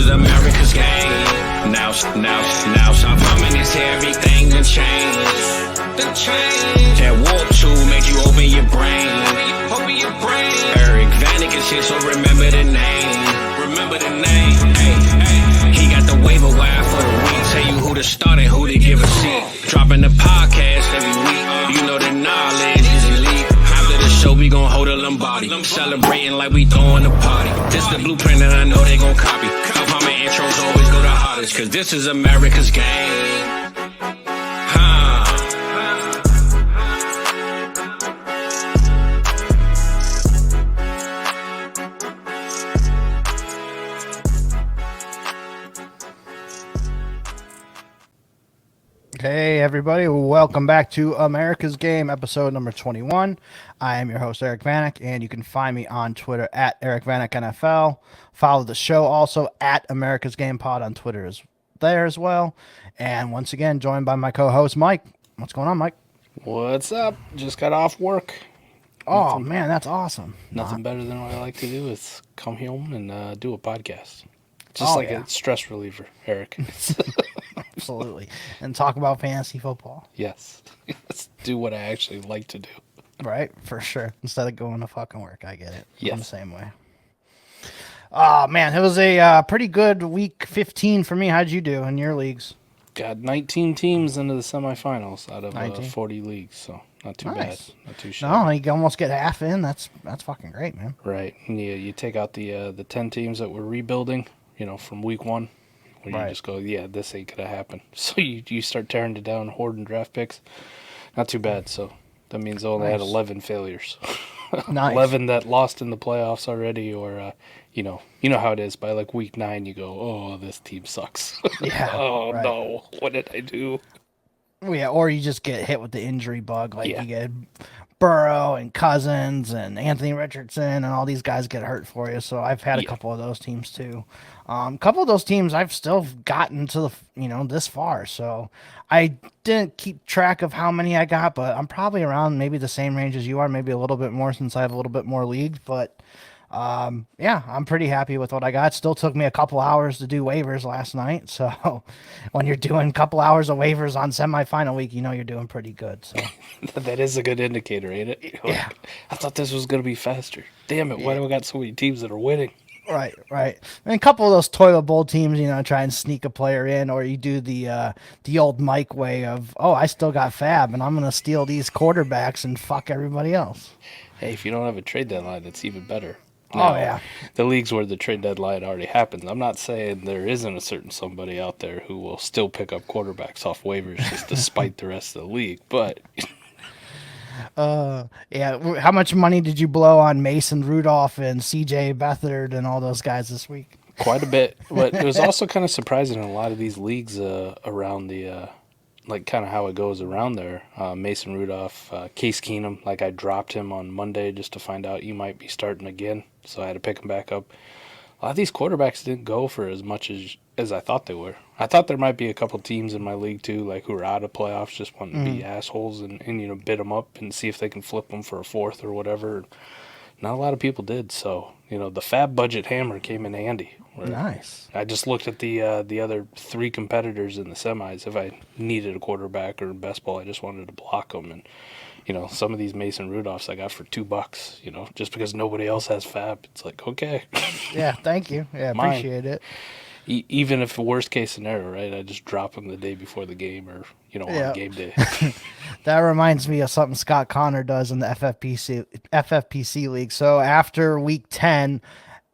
is America's game. Now, stop humming this here, everything done changed. That warp tool make you open your brain. Eric Vanek is here, so remember the name. He got the waiver wire for the week. Tell you who to start and who to give a seat. Dropping the podcast every week. You know the knowledge is elite. After the show, we gon' hold a Lombardi. Celebrating like we throwing a party. This the blueprint and I know they gon' copy. Top my intros always go the hardest. Cause this is America's game. Hey everybody, welcome back to America's Game, episode number 21. I am your host, Eric Vanek, and you can find me on Twitter at Eric Vanek NFL. Follow the show also at America's Game Pod on Twitter as well. And once again, joined by my co-host, Mike. What's going on, Mike? What's up? Just got off work. Oh, man, that's awesome. Nothing better than what I like to do is come home and do a podcast. Just a stress reliever, Eric. Absolutely. And talk about fantasy football. Yes. Let's do what I actually like to do. Right? For sure. Instead of going to fucking work. I get it. Yes. I'm the same way. Oh, man. It was a pretty good week 15 for me. How'd you do in your leagues? Got 19 teams into the semifinals out of 40 leagues, so not too bad. Not too shabby. No, you can almost get half in. That's fucking great, man. Right. And you take out the 10 teams that were rebuilding, from week one. Where you just go, this ain't going to happen. So you start tearing it down, hoarding draft picks. Not too bad. So that means I only had 11 failures. Nice. 11 that lost in the playoffs already, or, you know how it is. By like week 9, you go, oh, this team sucks. Yeah. Oh, right. no. What did I do? Yeah, or you just get hit with the injury bug. Like you get Burrow and Cousins and Anthony Richardson and all these guys get hurt for you. So I've had a couple of those teams too. A couple of those teams I've still gotten to the, this far. So I didn't keep track of how many I got, but I'm probably around maybe the same range as you are, maybe a little bit more since I have a little bit more leagues. But I'm pretty happy with what I got. Still took me a couple hours to do waivers last night. So when you're doing a couple hours of waivers on semifinal week, you're doing pretty good. So that is a good indicator, ain't it? Yeah. I thought this was going to be faster. Damn it. Why do I got so many teams that are winning? Right. And a couple of those toilet bowl teams, try and sneak a player in, or you do the old Mike way of, I still got Fab, and I'm going to steal these quarterbacks and fuck everybody else. Hey, if you don't have a trade deadline, it's even better. Now, the leagues where the trade deadline already happens. I'm not saying there isn't a certain somebody out there who will still pick up quarterbacks off waivers just to spite the rest of the league, but... How much money did you blow on Mason Rudolph and C.J. Beathard and all those guys this week? Quite a bit, but it was also kind of surprising in a lot of these leagues around the... kind of how it goes around there. Mason Rudolph, Case Keenum, I dropped him on Monday just to find out he might be starting again, so I had to pick him back up. A lot of these quarterbacks didn't go for as much as I thought they were. I thought there might be a couple teams in my league, too, who are out of playoffs, just wanting to be assholes and bid them up and see if they can flip them for a fourth or whatever. Not a lot of people did, so, the Fab budget hammer came in handy. Nice. I just looked at the other 3 competitors in the semis. If I needed a quarterback or best ball, I just wanted to block them. And, some of these Mason Rudolphs I got for $2, just because nobody else has Fab. It's like, okay. Yeah, thank you. Yeah, appreciate it. Even if worst case scenario, right, I just drop them the day before the game or, on game day. That reminds me of something Scott Connor does in the FFPC league. So after week 10,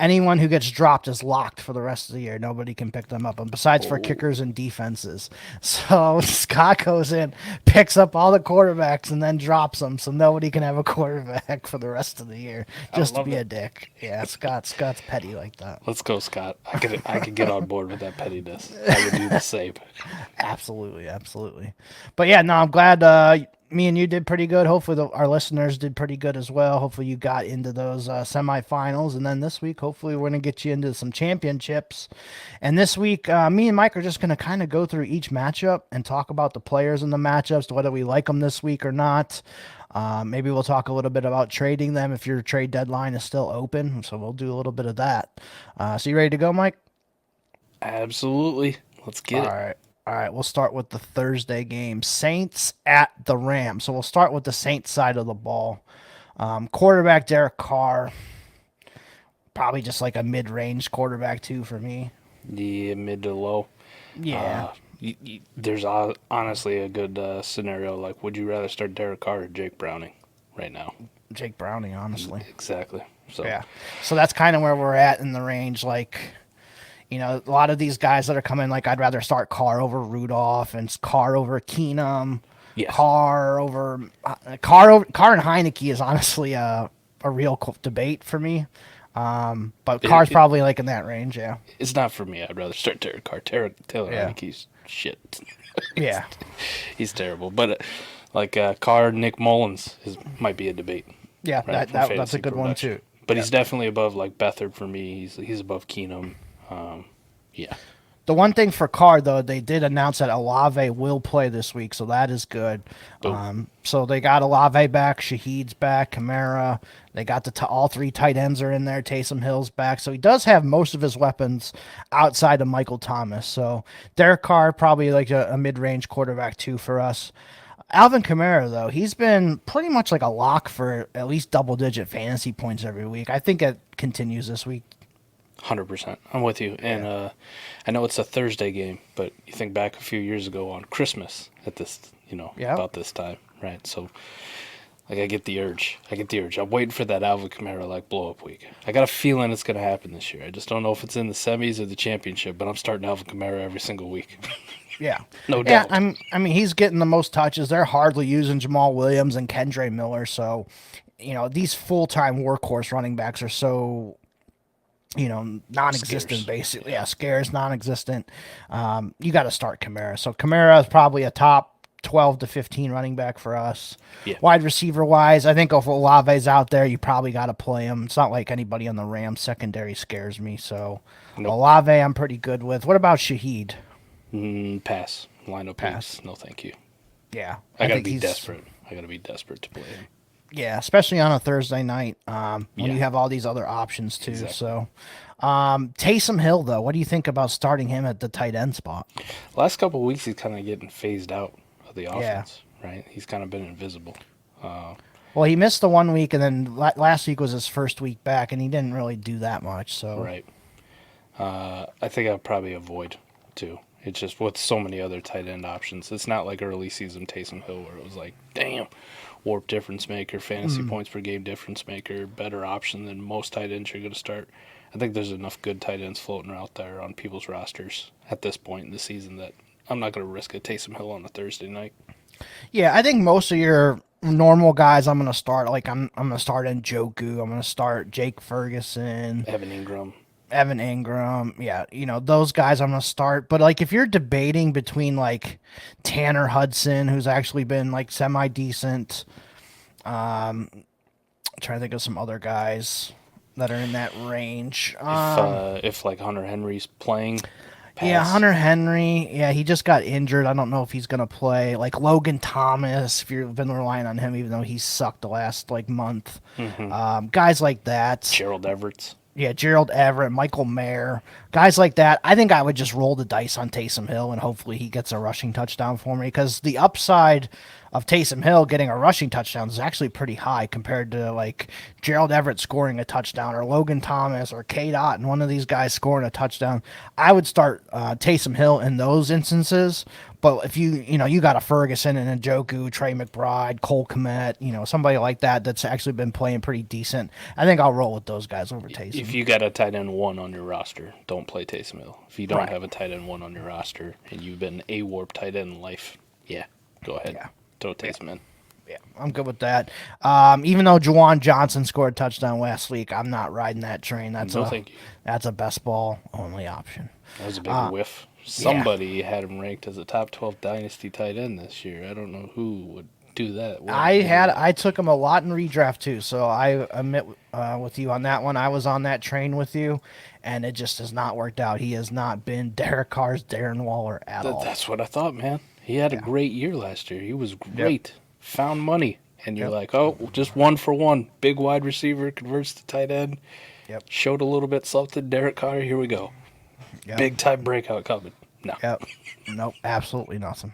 anyone who gets dropped is locked for the rest of the year. Nobody can pick them up, and besides for kickers and defenses. So Scott goes in, picks up all the quarterbacks, and then drops them, so nobody can have a quarterback for the rest of the year, just to be a dick. Yeah, Scott's petty like that. Let's go, Scott. I could get on board with that pettiness. I would do the same. Absolutely. But yeah, no, I'm glad me and you did pretty good. Hopefully our listeners did pretty good as well. Hopefully you got into those semifinals. And then this week, hopefully we're going to get you into some championships. And this week, me and Mike are just going to kind of go through each matchup and talk about the players in the matchups, whether we like them this week or not. Maybe we'll talk a little bit about trading them if your trade deadline is still open. So we'll do a little bit of that. So you ready to go, Mike? Absolutely. Let's get it. All right, we'll start with the Thursday game. Saints at the Rams. So we'll start with the Saints side of the ball. Quarterback Derek Carr, probably just like a mid-range quarterback too for me. Yeah, mid to low. Yeah. There's honestly a good scenario. Like, would you rather start Derek Carr or Jake Browning right now? Jake Browning, honestly. Exactly. So Yeah. So that's kind of where we're at in the range. Like, you know, a lot of these guys that are coming, like, I'd rather start Carr over Rudolph and Carr over Keenum. Yes. Carr and Heineke is honestly a real debate for me. But Carr's probably like in that range, yeah. It's not for me. I'd rather start Derek Carr. Taylor Yeah. Heineke's shit. Yeah. He's terrible. But Carr, Nick Mullins might be a debate. Yeah, right, that's a good one too. But he's definitely above like Beathard for me. He's above Keenum. Yeah. The one thing for Carr, though, they did announce that Olave will play this week, so that is good. So they got Olave back, Shaheed's back, Kamara. They got all three tight ends are in there. Taysom Hill's back, so he does have most of his weapons outside of Michael Thomas. So Derek Carr probably like a mid-range quarterback too for us. Alvin Kamara, though, he's been pretty much like a lock for at least double-digit fantasy points every week. I think it continues this week. 100%. I'm with you. And I know it's a Thursday game, but you think back a few years ago on Christmas at this, about this time, right? So, like, I get the urge. I'm waiting for that Alvin Kamara, like, blow-up week. I got a feeling it's going to happen this year. I just don't know if it's in the semis or the championship, but I'm starting Alvin Kamara every single week. Yeah. No doubt. Yeah, I mean, he's getting the most touches. They're hardly using Jamal Williams and Kendre Miller, so, these full-time workhorse running backs are so... non-existent, Scarce. basically. Yeah, scarce, non-existent. You got to start Kamara. So Kamara is probably a top 12 to 15 running back for us. Yeah. Wide receiver-wise, I think if Olave's out there, you probably got to play him. It's not like anybody on the Rams secondary scares me. So Olave, I'm pretty good with. What about Shaheed? Pass. Lineup Pass. Please. No, thank you. Yeah. I got to be desperate. To play him. Yeah, especially on a Thursday night when you have all these other options too. Exactly. So, Taysom Hill, though, what do you think about starting him at the tight end spot? Last couple of weeks, he's kind of getting phased out of the offense, right? He's kind of been invisible. Well, he missed the 1 week, and then last week was his first week back, and he didn't really do that much. So, Right. I think I'd probably avoid too. It's just with so many other tight end options. It's not like early season Taysom Hill where it was like, damn, warp difference maker, fantasy points per game difference maker, better option than most tight ends you're going to start. I think there's enough good tight ends floating out there on people's rosters at this point in the season that I'm not going to risk a Taysom Hill on a Thursday night. Yeah, I think most of your normal guys I'm going to start. Like, I'm going to start Njoku. I'm going to start Jake Ferguson. Evan Ingram, yeah, those guys I'm going to start. But, like, if you're debating between, like, Tanner Hudson, who's actually been, like, semi-decent, I'm trying to think of some other guys that are in that range. If like, Hunter Henry's playing, pass. Yeah, Hunter Henry, he just got injured. I don't know if he's going to play. Like, Logan Thomas, if you've been relying on him, even though he sucked the last, like, month. Guys like that. Gerald Everett. Yeah, Gerald Everett, Michael Mayer, guys like that. I think I would just roll the dice on Taysom Hill, and hopefully he gets a rushing touchdown for me, because the upside of Taysom Hill getting a rushing touchdown is actually pretty high compared to, like, Gerald Everett scoring a touchdown, or Logan Thomas, or K-Dot, and one of these guys scoring a touchdown. I would start Taysom Hill in those instances. But if you got a Ferguson and a Njoku, Trey McBride, Cole Kmet, somebody like that that's actually been playing pretty decent, I think I'll roll with those guys over Taysom. If you got a tight end 1 on your roster, don't play Taysom Hill. If you don't have a tight end 1 on your roster and you've been A-warp tight end in life, go ahead. Yeah. Throw Taysom in. Yeah, I'm good with that. Even though Juwan Johnson scored a touchdown last week, I'm not riding that train. That's a best ball only option. That was a big whiff. Somebody had him ranked as a top 12 Dynasty tight end this year. I don't know who would do that. I took him a lot in redraft too, so I admit with you on that one. I was on that train with you, and it just has not worked out. He has not been Derek Carr's Darren Waller at all. That's what I thought, man. He had a great year last year. He was great. Yep. Found money. And you're like, oh, just 1 for 1. Big wide receiver converts to tight end. Yep. Showed a little bit something. Derek Carr, here we go. Yep. Big time breakout coming. No. Yep. Nope. Absolutely nothing.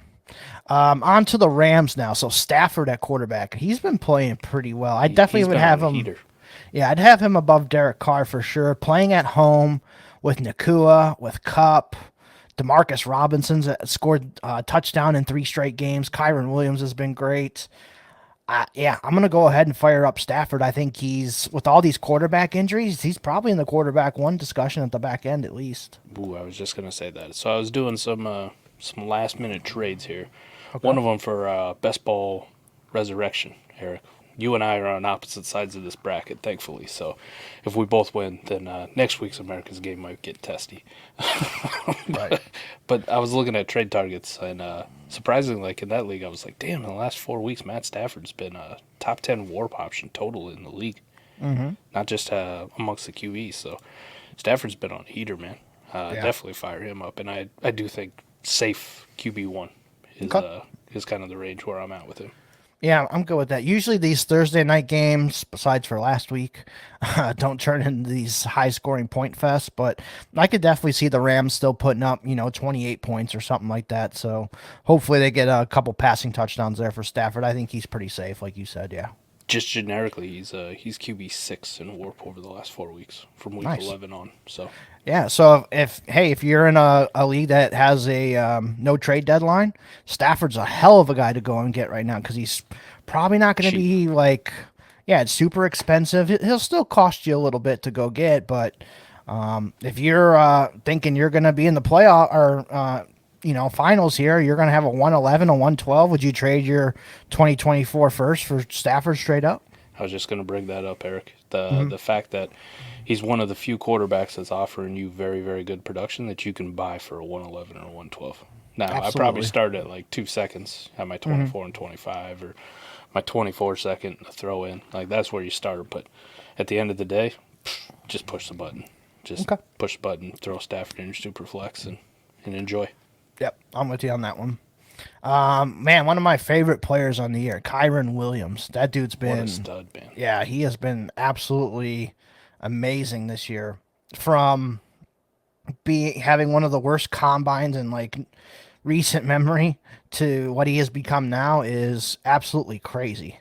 On to the Rams now. So Stafford at quarterback. He's been playing pretty well. I definitely He's would been have on a him. heater. Yeah, I'd have him above Derek Carr for sure. Playing at home with Nakua, with Cup. Demarcus Robinson's scored a touchdown in 3 straight games. Kyron Williams has been great. Yeah, I'm going to go ahead and fire up Stafford. I think he's, with all these quarterback injuries, he's probably in the quarterback one discussion at the back end at least. Ooh, I was just going to say that. So I was doing some last-minute trades here. Okay. One of them for Best Ball Resurrection, Eric. You and I are on opposite sides of this bracket, thankfully. So if we both win, then next week's America's game might get testy. Right. But I was looking at trade targets, and surprisingly, like in that league, I was like, damn, in the last 4 weeks, Matt Stafford's been a top 10 warp option total in the league. Mm-hmm. Not just amongst the QBs. So Stafford's been on heater, man. Definitely fire him up. And I do think safe QB1 is kind of the range where I'm at with him. Yeah, I'm good with that. Usually these Thursday night games, besides for last week, don't turn into these high-scoring point fests, but I could definitely see the Rams still putting up, 28 points or something like that. So hopefully they get a couple passing touchdowns there for Stafford. I think he's pretty safe, like you said, yeah. Just generically, he's QB6 in warp over the last 4 weeks from week 11 on. So yeah, so if you're in a league that has a no trade deadline, Stafford's a hell of a guy to go and get right now because he's probably not going to be like, it's super expensive. He'll still cost you a little bit to go get, but if you're thinking you're going to be in the playoff or finals here, you're going to have a 111, a 112. Would you trade your 2024 first for Stafford straight up? I was just going to bring that up, Eric. The fact that he's one of the few quarterbacks that's offering you very, very good production that you can buy for a 111 or a 112. Now, Absolutely. I probably start at like 2 seconds at my 24 and 25 or my 24 second throw in. Like that's where you start. But at the end of the day, just push the button. Just push the button, throw Stafford in your super flex and enjoy. Yep, I'm with you on that one. Man, one of my favorite players on the year, Kyron Williams. That dude's been What a stud, man. Yeah, he has been absolutely amazing this year. From having one of the worst combines in like recent memory to what he has become now is absolutely crazy.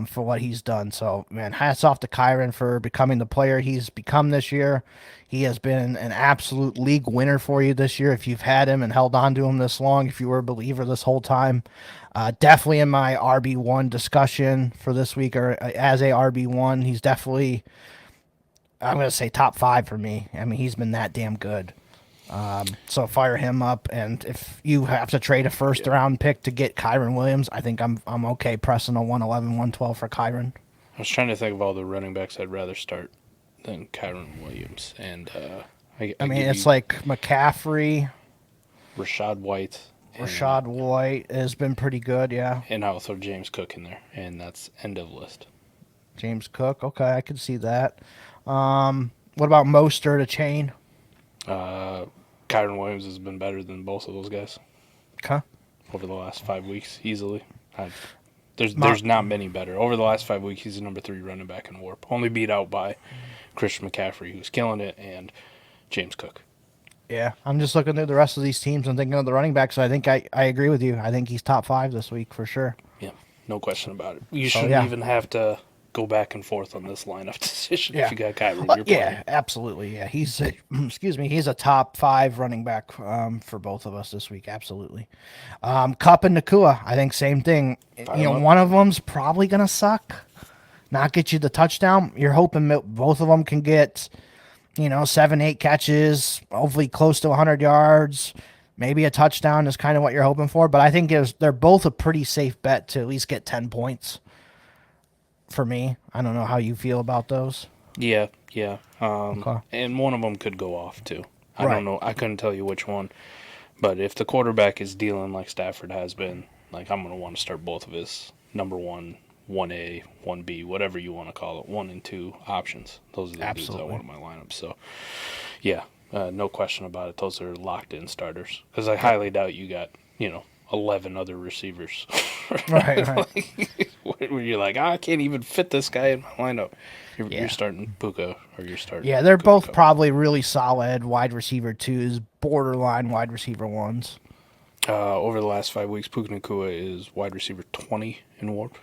For what he's done. So, man, hats off to Kyron for becoming the player he's become this year. He has been an absolute league winner for you this year. If you've had him and held on to him this long, if you were a believer this whole time, definitely in my RB1 discussion for this week or as a RB1, he's definitely, I'm going to say top 5 for me. I mean, he's been that damn good. So fire him up, and if you have to trade a first round pick to get Kyron Williams, I think I'm okay pressing a 111, 112 for Kyron. I was trying to think of all the running backs I'd rather start than Kyron Williams, and I mean it's like McCaffrey, Rashad White. Rashad White has been pretty good, yeah. And I'll throw James Cook in there, and that's end of list. James Cook, okay, I can see that. What about Mostert, a chain? Kyron Williams has been better than both of those guys. Okay. Over the last 5 weeks, easily. There's not many better. Over the last 5 weeks, he's the number 3 running back in warp. Only beat out by Christian McCaffrey, who's killing it, and James Cook. Yeah, I'm just looking through the rest of these teams and thinking of the running backs. So I think I agree with you. I think he's top 5 this week for sure. Yeah, no question about it. You shouldn't even have to go back and forth on this lineup decision if you got Kyron. You're playing. Absolutely. Yeah, he's he's a top 5 running back for both of us this week. Absolutely. Cup and Nakua, I think same thing. One of them's probably gonna suck, not get you the touchdown. You're hoping both of them can get 7-8 catches, hopefully close to 100 yards. Maybe a touchdown is kind of what you're hoping for, but I think they're both a pretty safe bet to at least get 10 points. For me, I don't know how you feel about those. Yeah. And one of them could go off too. I don't know. I couldn't tell you which one. But if the quarterback is dealing like Stafford has been, like I'm going to want to start both of his number 1, 1A, 1B, whatever you want to call it, 1 and 2 options. Those are the dudes I want in my lineup. So, yeah, no question about it. Those are locked-in starters. Because I highly doubt you got, 11 other receivers. Right. where you're like, I can't even fit this guy in my lineup. You're starting Puka or you're starting. Yeah, they're both Kukoc. probably really solid wide receiver 2s, borderline wide receiver 1s. Over the last 5 weeks, Puka Nacua is wide receiver 20 in Warp.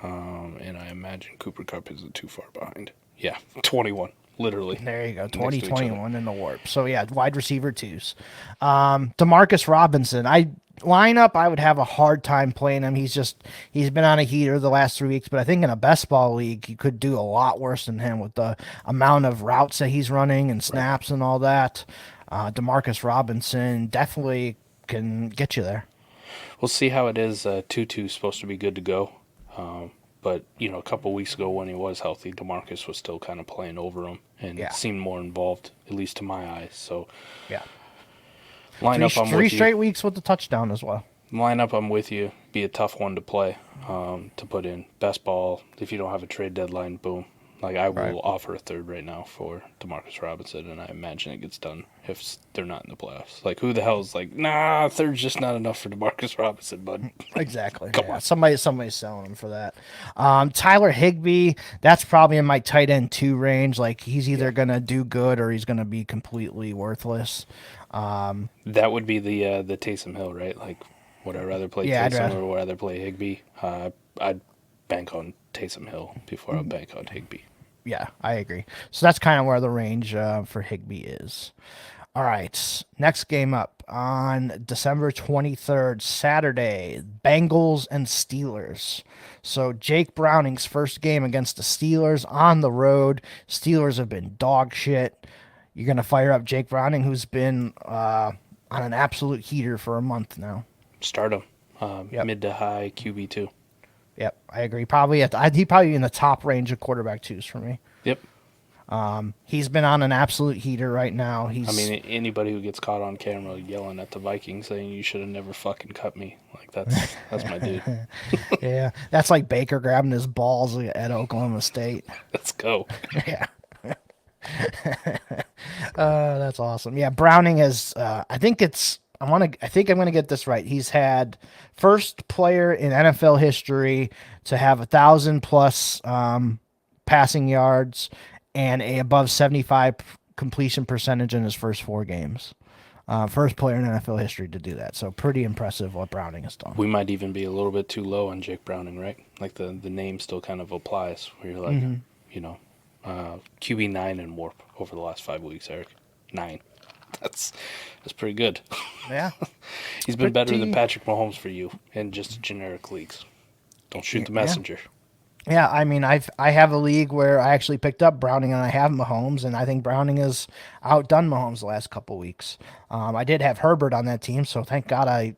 And I imagine Cooper Kupp isn't too far behind. Yeah, 21, literally. There you go, 2021 in the Warp. So, yeah, wide receiver 2s. Demarcus Robinson, I would have a hard time playing him. He's been on a heater the last 3 weeks, but I think in a best ball league, you could do a lot worse than him with the amount of routes that he's running and snaps and all that. Demarcus Robinson definitely can get you there. We'll see how it is. Tutu's supposed to be good to go. But, a couple weeks ago when he was healthy, DeMarcus was still kind of playing over him and seemed more involved, at least to my eyes. So, yeah. Lineup, I'm with you. 3 straight weeks with the touchdown as well. Lineup, I'm with you. Be a tough one to play, to put in. Best ball, if you don't have a trade deadline, boom. Like, I will offer a third right now for DeMarcus Robinson, and I imagine it gets done if they're not in the playoffs. Like, who the hell is like, nah, third's just not enough for DeMarcus Robinson, bud. Exactly. Come on. Somebody's selling him for that. Tyler Higbee, that's probably in my tight end 2 range. Like, he's either going to do good or he's going to be completely worthless. That would be the Taysom Hill, right? Like, would I rather play Taysom or would I rather play Higbee? I'd bank on Taysom Hill before I bank on Higbee. Yeah, I agree. So that's kind of where the range for Higbee is. All right, next game up on December 23rd, Saturday, Bengals and Steelers. So Jake Browning's first game against the Steelers on the road. Steelers have been dog shit. You're going to fire up Jake Browning, who's been on an absolute heater for a month now. Start him. Mid to high QB2. Yep, I agree. He'd probably be in the top range of quarterback 2s for me. Yep. He's been on an absolute heater right now. Anybody who gets caught on camera yelling at the Vikings saying you should have never fucking cut me, like that's my dude. Yeah, that's like Baker grabbing his balls at Oklahoma State. Let's go. Yeah. That's awesome. Yeah, Browning is. I think I'm gonna get this right. He's had first player in NFL history to have 1,000+ passing yards and a above 75 completion percentage in his first 4 games. First player in NFL history to do that. So pretty impressive what Browning has done. We might even be a little bit too low on Jake Browning, right? Like the name still kind of applies. Where you're like, QB 9 in Warp over the last 5 weeks, Eric. 9. That's pretty good. Yeah. He's been better than Patrick Mahomes for you in just generic leagues. Don't shoot the messenger. Yeah, I mean, I have a league where I actually picked up Browning and I have Mahomes, and I think Browning has outdone Mahomes the last couple weeks. I did have Herbert on that team, so thank God I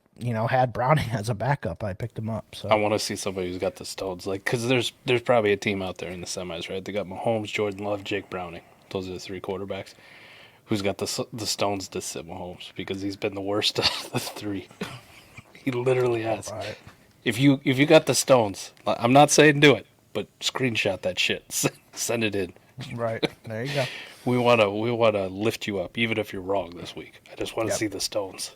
had Browning as a backup. I picked him up. So I want to see somebody who's got the stones, like, because there's probably a team out there in the semis, right? They got Mahomes, Jordan Love, Jake Browning. Those are the 3 quarterbacks. Who's got the stones to sit Mahomes, because he's been the worst of the 3. He literally has. Right. If you got the stones, I'm not saying do it, but screenshot that shit. Send it in. Right. There you go. We wanna lift you up, even if you're wrong this week. I just want to see the stones.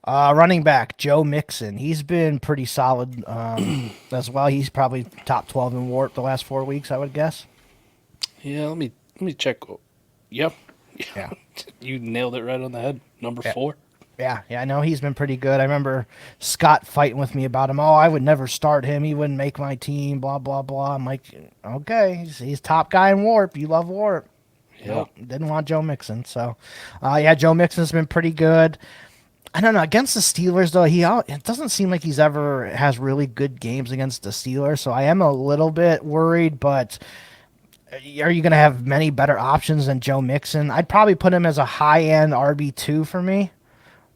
Running back Joe Mixon, he's been pretty solid as well. He's probably top 12 in Warp the last 4 weeks, I would guess. Yeah, let me check. Yep. Yeah. You nailed it right on the head. Number 4. Yeah, I know he's been pretty good. I remember Scott fighting with me about him. Oh, I would never start him. He wouldn't make my team, blah, blah, blah. I'm like, okay, he's top guy in Warp. You love Warp. Yeah. Nope, didn't want Joe Mixon. So, Joe Mixon's been pretty good. I don't know. Against the Steelers, though, it doesn't seem like he's ever has really good games against the Steelers. So I am a little bit worried, but are you going to have many better options than Joe Mixon? I'd probably put him as a high-end RB2 for me.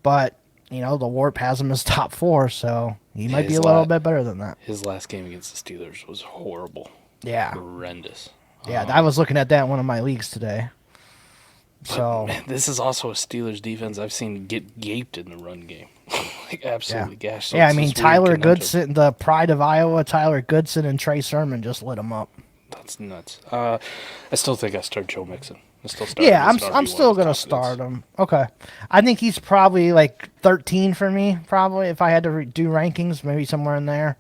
But, the Warp has him as top 4, so he might be a little bit better than that. His last game against the Steelers was horrible. Yeah. Horrendous. Yeah, I was looking at that in one of my leagues today. So man, this is also a Steelers defense I've seen get gaped in the run game. Like, absolutely gashed. So I mean, Tyler Goodson, the pride of Iowa, Tyler Goodson and Trey Sermon just lit him up. That's nuts. I still think I start Joe Mixon. I'm still going to start him. Okay. I think he's probably like 13 for me, probably, if I had to do rankings, maybe somewhere in there.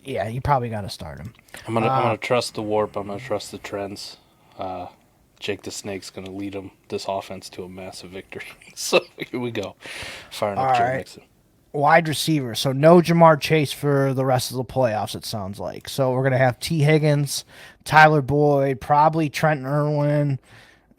Yeah, you probably got to start him. I'm gonna trust the warp. I'm gonna trust the trends. Jake the Snake's gonna lead this offense to a massive victory. So here we go. Firing up All Joe right. Mixon. Wide receiver. So no Jamar Chase for the rest of the playoffs, it sounds like. So we're going to have T. Higgins, Tyler Boyd, probably Trenton Irwin,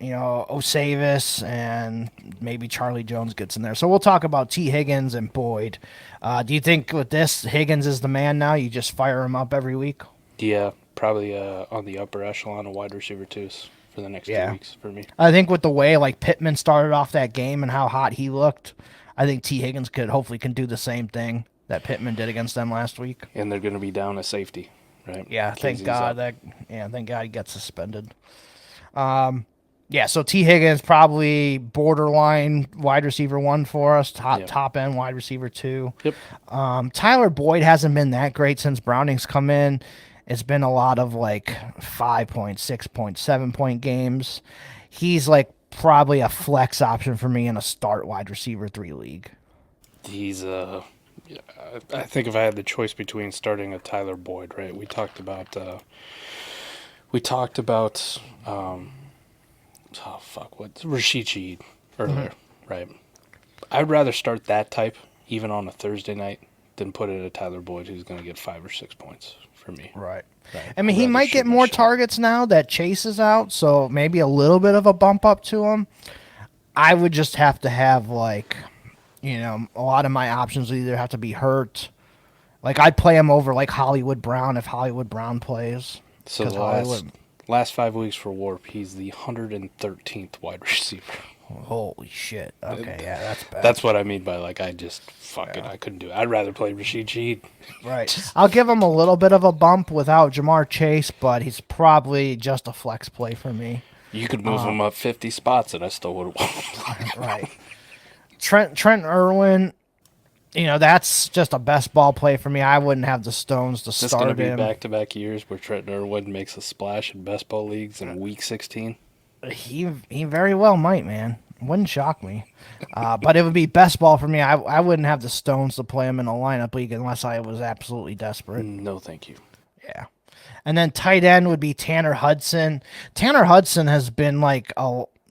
Osavis, and maybe Charlie Jones gets in there. So we'll talk about T. Higgins and Boyd. Do you think with this, Higgins is the man now? You just fire him up every week? Yeah, probably on the upper echelon of wide receiver twos for the next 2 weeks for me. I think with the way like Pittman started off that game and how hot he looked, I think T. Higgins hopefully can do the same thing that Pittman did against them last week. And they're going to be down a safety, right? Yeah, thank God he got suspended. So T. Higgins probably borderline wide receiver 1 for us, top end wide receiver 2. Yep. Tyler Boyd hasn't been that great since Browning's come in. It's been a lot of like 5 point, 6 point, 7 point games. He's like probably a flex option for me in a start wide receiver 3 league. He's I think if I had the choice between starting a Tyler Boyd, right? We talked about Rashid Shaheed earlier, right? I'd rather start that type even on a Thursday night than put in a Tyler Boyd who's going to get 5 or 6 points for me. Right. I mean, he might get more targets now that Chase is out, so maybe a little bit of a bump up to him. I would just have to have, like, a lot of my options would either have to be hurt. Like, I'd play him over, like, Hollywood Brown if Hollywood Brown plays. So the last 5 weeks for Warp, he's the 113th wide receiver. Holy shit. Okay, yeah, that's bad. That's what I mean by, like, I couldn't do it. I'd rather play Rashid Shaheed. Right. I'll give him a little bit of a bump without Jamar Chase, but he's probably just a flex play for me. You could move him up 50 spots, and I still would have won. Right. Trent Irwin, that's just a best ball play for me. I wouldn't have the stones to start him. Is this going to be back-to-back years where Trent Irwin makes a splash in best ball leagues in week 16? He very well might, man. Wouldn't shock me. But it would be best ball for me. I wouldn't have the stones to play him in a lineup league unless I was absolutely desperate. No, thank you. Yeah. And then tight end would be Tanner Hudson. Tanner Hudson has been like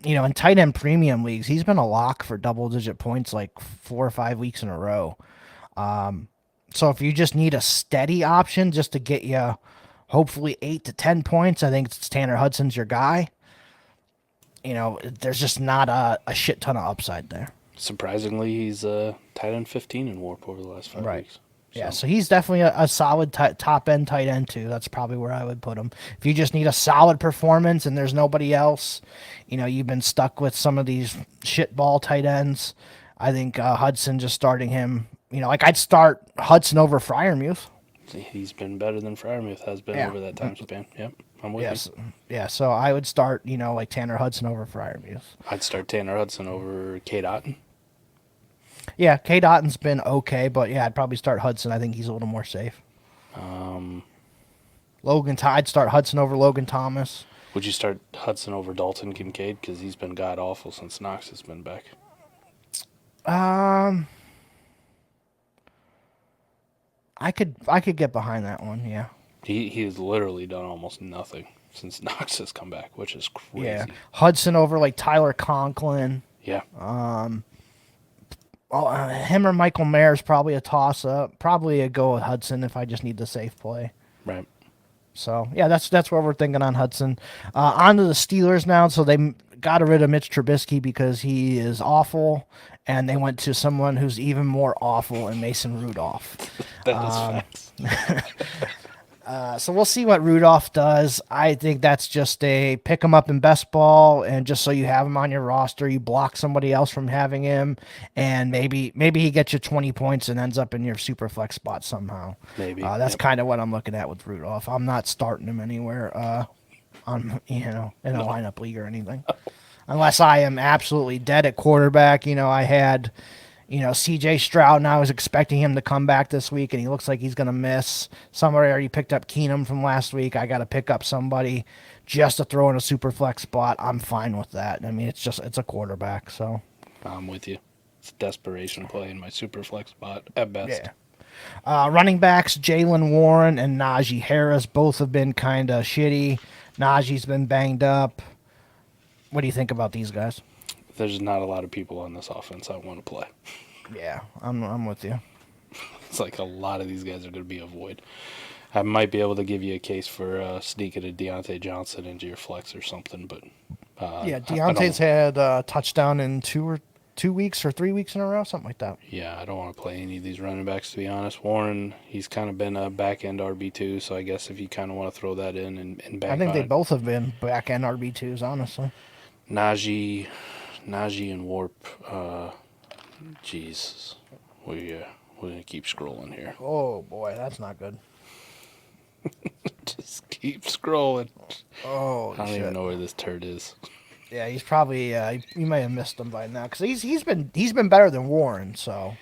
in tight end premium leagues, he's been a lock for double-digit points like 4 or 5 weeks in a row. So if you just need a steady option just to get you hopefully 8 to 10 points, I think it's Tanner Hudson's your guy. There's just not a shit ton of upside there. Surprisingly, he's tight end 15 in Warp over the last 5 weeks. So. Yeah, so he's definitely a solid top-end tight end, too. That's probably where I would put him. If you just need a solid performance and there's nobody else, you've been stuck with some of these shitball tight ends, I think Hudson, just starting him, I'd start Hudson over Freiermuth. He's been better than Freiermuth has been over that time span. Yep, I'm with you. Yeah, so I would start, like Tanner Hudson over Freiermuth. I'd start Tanner Hudson over Cade Otton. Yeah, Cade Otton's been okay, but yeah, I'd probably start Hudson. I think he's a little more safe. I'd start Hudson over Logan Thomas. Would you start Hudson over Dalton Kincaid? Because he's been god-awful since Knox has been back. I could get behind that one, yeah. He's literally done almost nothing since Knox has come back, which is crazy. Yeah, Hudson over like Tyler Conklin. Yeah. Him or Michael Mayer's probably a toss-up. Probably a go with Hudson if I just need the safe play. Right. So, yeah, that's where we're thinking on Hudson. On to the Steelers now. So they got rid of Mitch Trubisky because he is awful, and they went to someone who's even more awful in Mason Rudolph. That is facts. So we'll see what Rudolph does. I think that's just a pick him up in best ball, and just so you have him on your roster, you block somebody else from having him, and maybe he gets you 20 points and ends up in your super flex spot somehow. Maybe that's kind of what I'm looking at with Rudolph. I'm not starting him anywhere in a lineup league or anything, unless I am absolutely dead at quarterback. I had. C.J. Stroud, and I was expecting him to come back this week, and he looks like he's going to miss. Somebody already picked up Keenum from last week. I got to pick up somebody just to throw in a super flex spot. I'm fine with that. I mean, it's a quarterback, so. I'm with you. It's a desperation play in my super flex spot at best. Yeah. Running backs, Jalen Warren and Najee Harris both have been kind of shitty. Najee's been banged up. What do you think about these guys? There's not a lot of people on this offense I want to play. Yeah, I'm with you. It's like a lot of these guys are going to be a void. I might be able to give you a case for sneaking a Deontay Johnson into your flex or something, but yeah, Deontay's had a touchdown in 2 weeks or 3 weeks in a row, something like that. Yeah, I don't want to play any of these running backs, to be honest. Warren, he's kind of been a back-end RB2, so I guess if you kind of want to throw that in and back I think on they it. both have been back-end RB2s, honestly. Najee and Warp, jeez. We're going to keep scrolling here. Oh, boy, that's not good. Just keep scrolling. Oh, I don't even know where this turd is. Yeah, he's probably you may have missed him by now because he's been better than Warren. So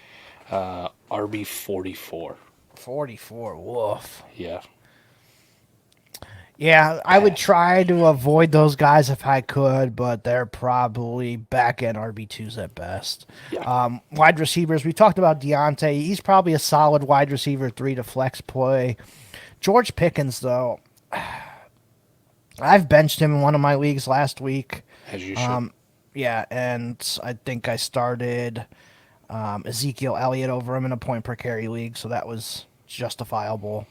RB 44. 44, woof. Yeah. Yeah, I would try to avoid those guys if I could, but they're probably back end RB2s at best. Yeah. Wide receivers, we talked about Deontay. He's probably a solid wide receiver 3 to flex play. George Pickens, though, I've benched him in one of my leagues last week. As you should. Yeah, and I think I started Ezekiel Elliott over him in a point per carry league, so that was justifiable.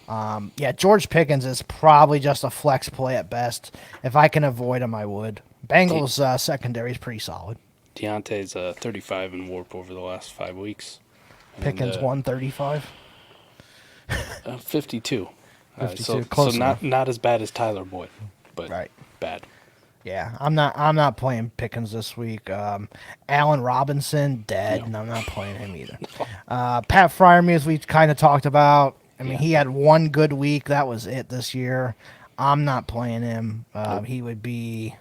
Yeah, George Pickens is probably just a flex play at best. If I can avoid him, I would. Bengals secondary is pretty solid. Deontay's 35 in Warp over the last 5 weeks. Pickens 135. 52. 52, So close not as bad as Tyler Boyd, but Right. bad. Yeah, I'm not playing Pickens this week. Allen Robinson dead, and I'm not playing him either. Pat Freiermuth, we kind of talked about. I mean, he had one good week. That was it this year. I'm not playing him. He would be.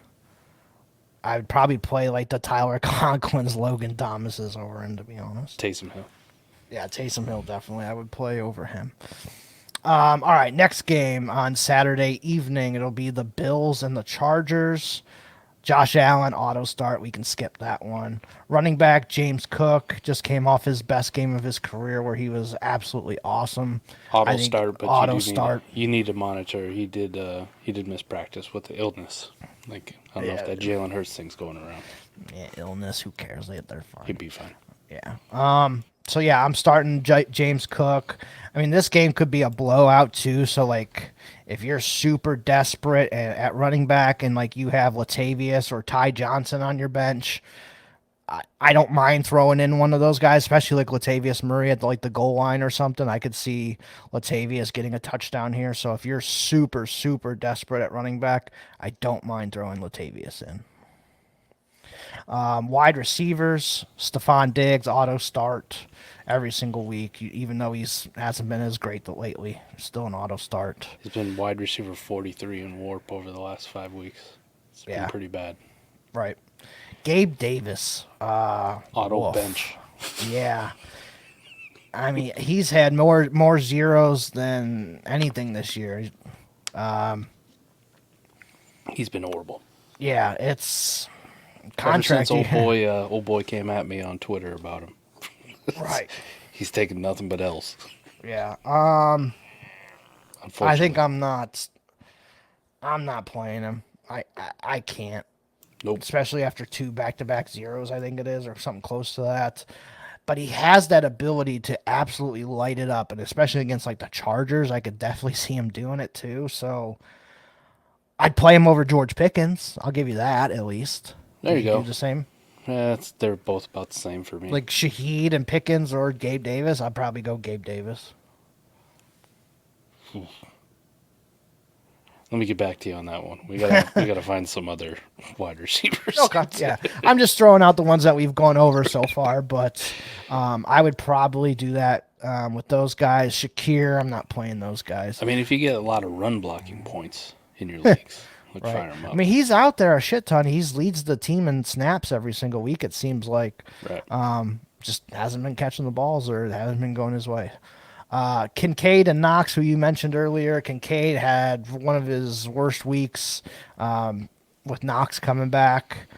I would probably play like the Tyler Conklins, Logan Thomases over him, to be honest. Taysom Hill. Yeah, Taysom Hill definitely. I would play over him. All right, next game on Saturday evening. It'll be the Bills and the Chargers. Josh Allen, auto start. We can skip that one. Running back, James Cook, just came off his best game of his career where he was absolutely awesome. Auto start, but you need to monitor. He did miss practice with the illness. Like, I don't know if that Jalen Hurts thing's going around. Yeah, illness, who cares? They're fine. He'd be fine. Yeah. So, yeah, I'm starting James Cook. I mean, this game could be a blowout, too. So, like, if you're super desperate at running back and, like, you have Latavius or Ty Johnson on your bench, I don't mind throwing in one of those guys, especially like Latavius Murray at, like, the goal line or something. I could see Latavius getting a touchdown here. So, if you're super, super desperate at running back, I don't mind throwing Latavius in. Wide receivers, Stephon Diggs, auto start every single week, even though hasn't been as great lately. Still an auto start. He's been wide receiver 43 in Warp over the last 5 weeks. It's been pretty bad. Right. Gabe Davis. Auto bench. Yeah. I mean, he's had more zeros than anything this year. He's been horrible. Yeah, it's contract. Ever since old boy came at me on Twitter about him. Right. He's taking nothing but L's. Yeah. Unfortunately. I think I'm not playing him. I can't. Nope. Especially after 2 back-to-back zeros, I think it is, or something close to that. But he has that ability to absolutely light it up, and especially against like the Chargers, I could definitely see him doing it too. So I'd play him over George Pickens. I'll give you that at least. There you go. Do the same. Yeah, they're both about the same for me. Like Shaheed and Pickens or Gabe Davis, I'd probably go Gabe Davis. Let me get back to you on that one. We gotta find some other wide receivers. Okay, yeah. I'm just throwing out the ones that we've gone over so far, but I would probably do that with those guys. Shakir, I'm not playing those guys. I mean, if you get a lot of run blocking points in your leagues, right. Fire him up. I mean, he's out there a shit ton. He leads the team in snaps every single week, it seems like. Right. Just hasn't been catching the balls or hasn't been going his way. Kincaid and Knox, who you mentioned earlier. Kincaid had one of his worst weeks with Knox coming back.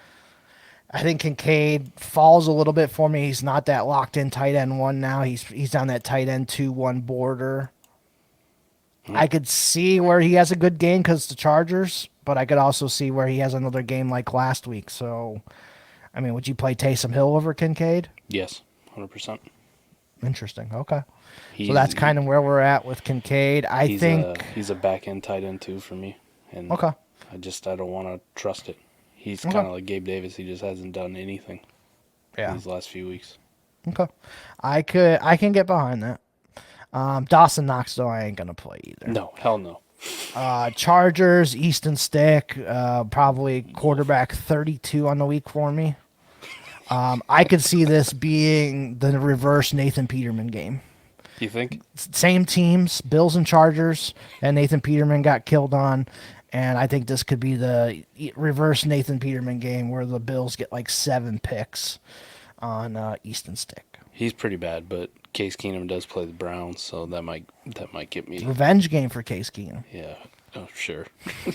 I think Kincaid falls a little bit for me. He's not that locked in tight end one now. He's on that tight end 2-1 border. I could see where he has a good game because the Chargers, but I could also see where he has another game like last week. So, I mean, would you play Taysom Hill over Kincaid? Yes, 100%. Interesting. Okay. So that's kind of where we're at with Kincaid. I think he's a back end tight end too for me. And okay. I don't want to trust it. He's kind of like Gabe Davis. He just hasn't done anything these last few weeks. Okay. I can get behind that. Dawson Knox, though, I ain't going to play either. No, hell no. Chargers, Easton Stick, probably quarterback 32 on the week for me. I could see this being the reverse Nathan Peterman game. You think? Same teams, Bills and Chargers, and Nathan Peterman got killed on. And I think this could be the reverse Nathan Peterman game where the Bills get like 7 picks on Easton Stick. He's pretty bad, but Case Keenum does play the Browns, so that might get me. Revenge game for Case Keenum. Yeah, oh sure.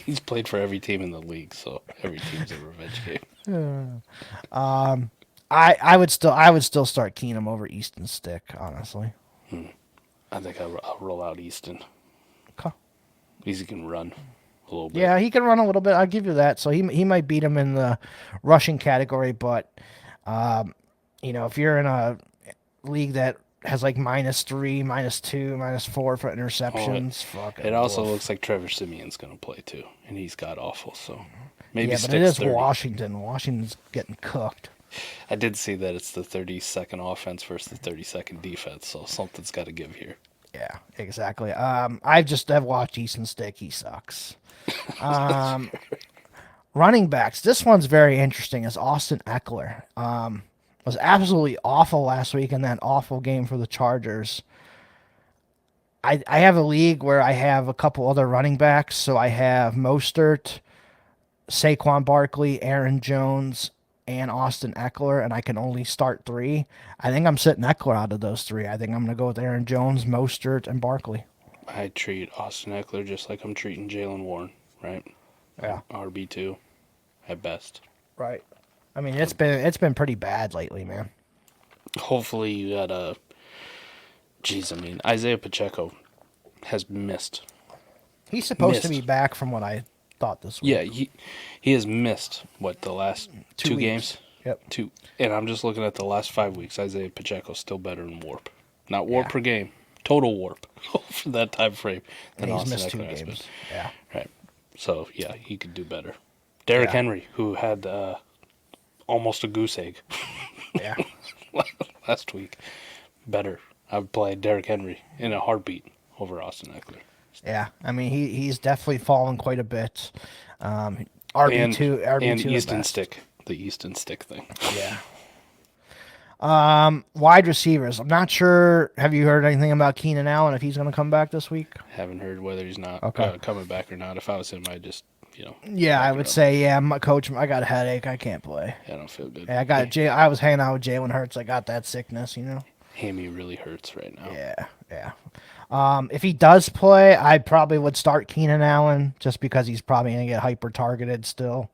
He's played for every team in the league, so every team's a revenge game. I would still start Keenum over Easton Stick, honestly. I think I'll roll out Easton. Okay. He can run a little bit. Yeah, he can run a little bit. I'll give you that. So he might beat him in the rushing category, but if you're in a league that has like -3, -2, -4 for interceptions, it also looks like Trevor Simeon's going to play too, and he's got awful. So maybe yeah, but it is 30. Washington. Washington's getting cooked. I did see that it's the 32nd offense versus the 32nd defense, so something's got to give here. Yeah, exactly. I've watched Easton Stick. He sucks. Running backs. This one's very interesting. Is Austin Eckler. Was absolutely awful last week in that awful game for the Chargers. I have a league where I have a couple other running backs. So I have Mostert, Saquon Barkley, Aaron Jones, and Austin Eckler, and I can only start 3. I think I'm sitting Eckler out of those 3. I think I'm going to go with Aaron Jones, Mostert, and Barkley. I treat Austin Eckler just like I'm treating Jalen Warren, right? Yeah. RB2 at best. Right. I mean, it's been pretty bad lately, man. Hopefully you got Isaiah Pacheco has missed. He's supposed to be back from what I thought this week. Yeah, he has missed, the last 2 games? Yep. 2. And I'm just looking at the last 5 weeks. Isaiah Pacheco's still better in warp. Not warp per game. Total warp for that time frame. And he's missed 2 games. Yeah. Right. So, yeah, he could do better. Derrick Henry, who had almost a goose egg Yeah. last week. Better. I would play Derrick Henry in a heartbeat over Austin Eckler. Yeah. I mean, he's definitely fallen quite a bit. RB2 and Easton Stick. The Easton Stick thing. Yeah. Wide receivers. I'm not sure. Have you heard anything about Keenan Allen, if he's going to come back this week? Haven't heard whether he's not coming back or not. If I was him, I'd just, Yeah, I would say, my coach, I got a headache. I can't play. I don't feel good. Yeah, I was hanging out with Jalen Hurts. I got that sickness, Hammy really hurts right now. Yeah. If he does play, I probably would start Keenan Allen just because he's probably going to get hyper-targeted still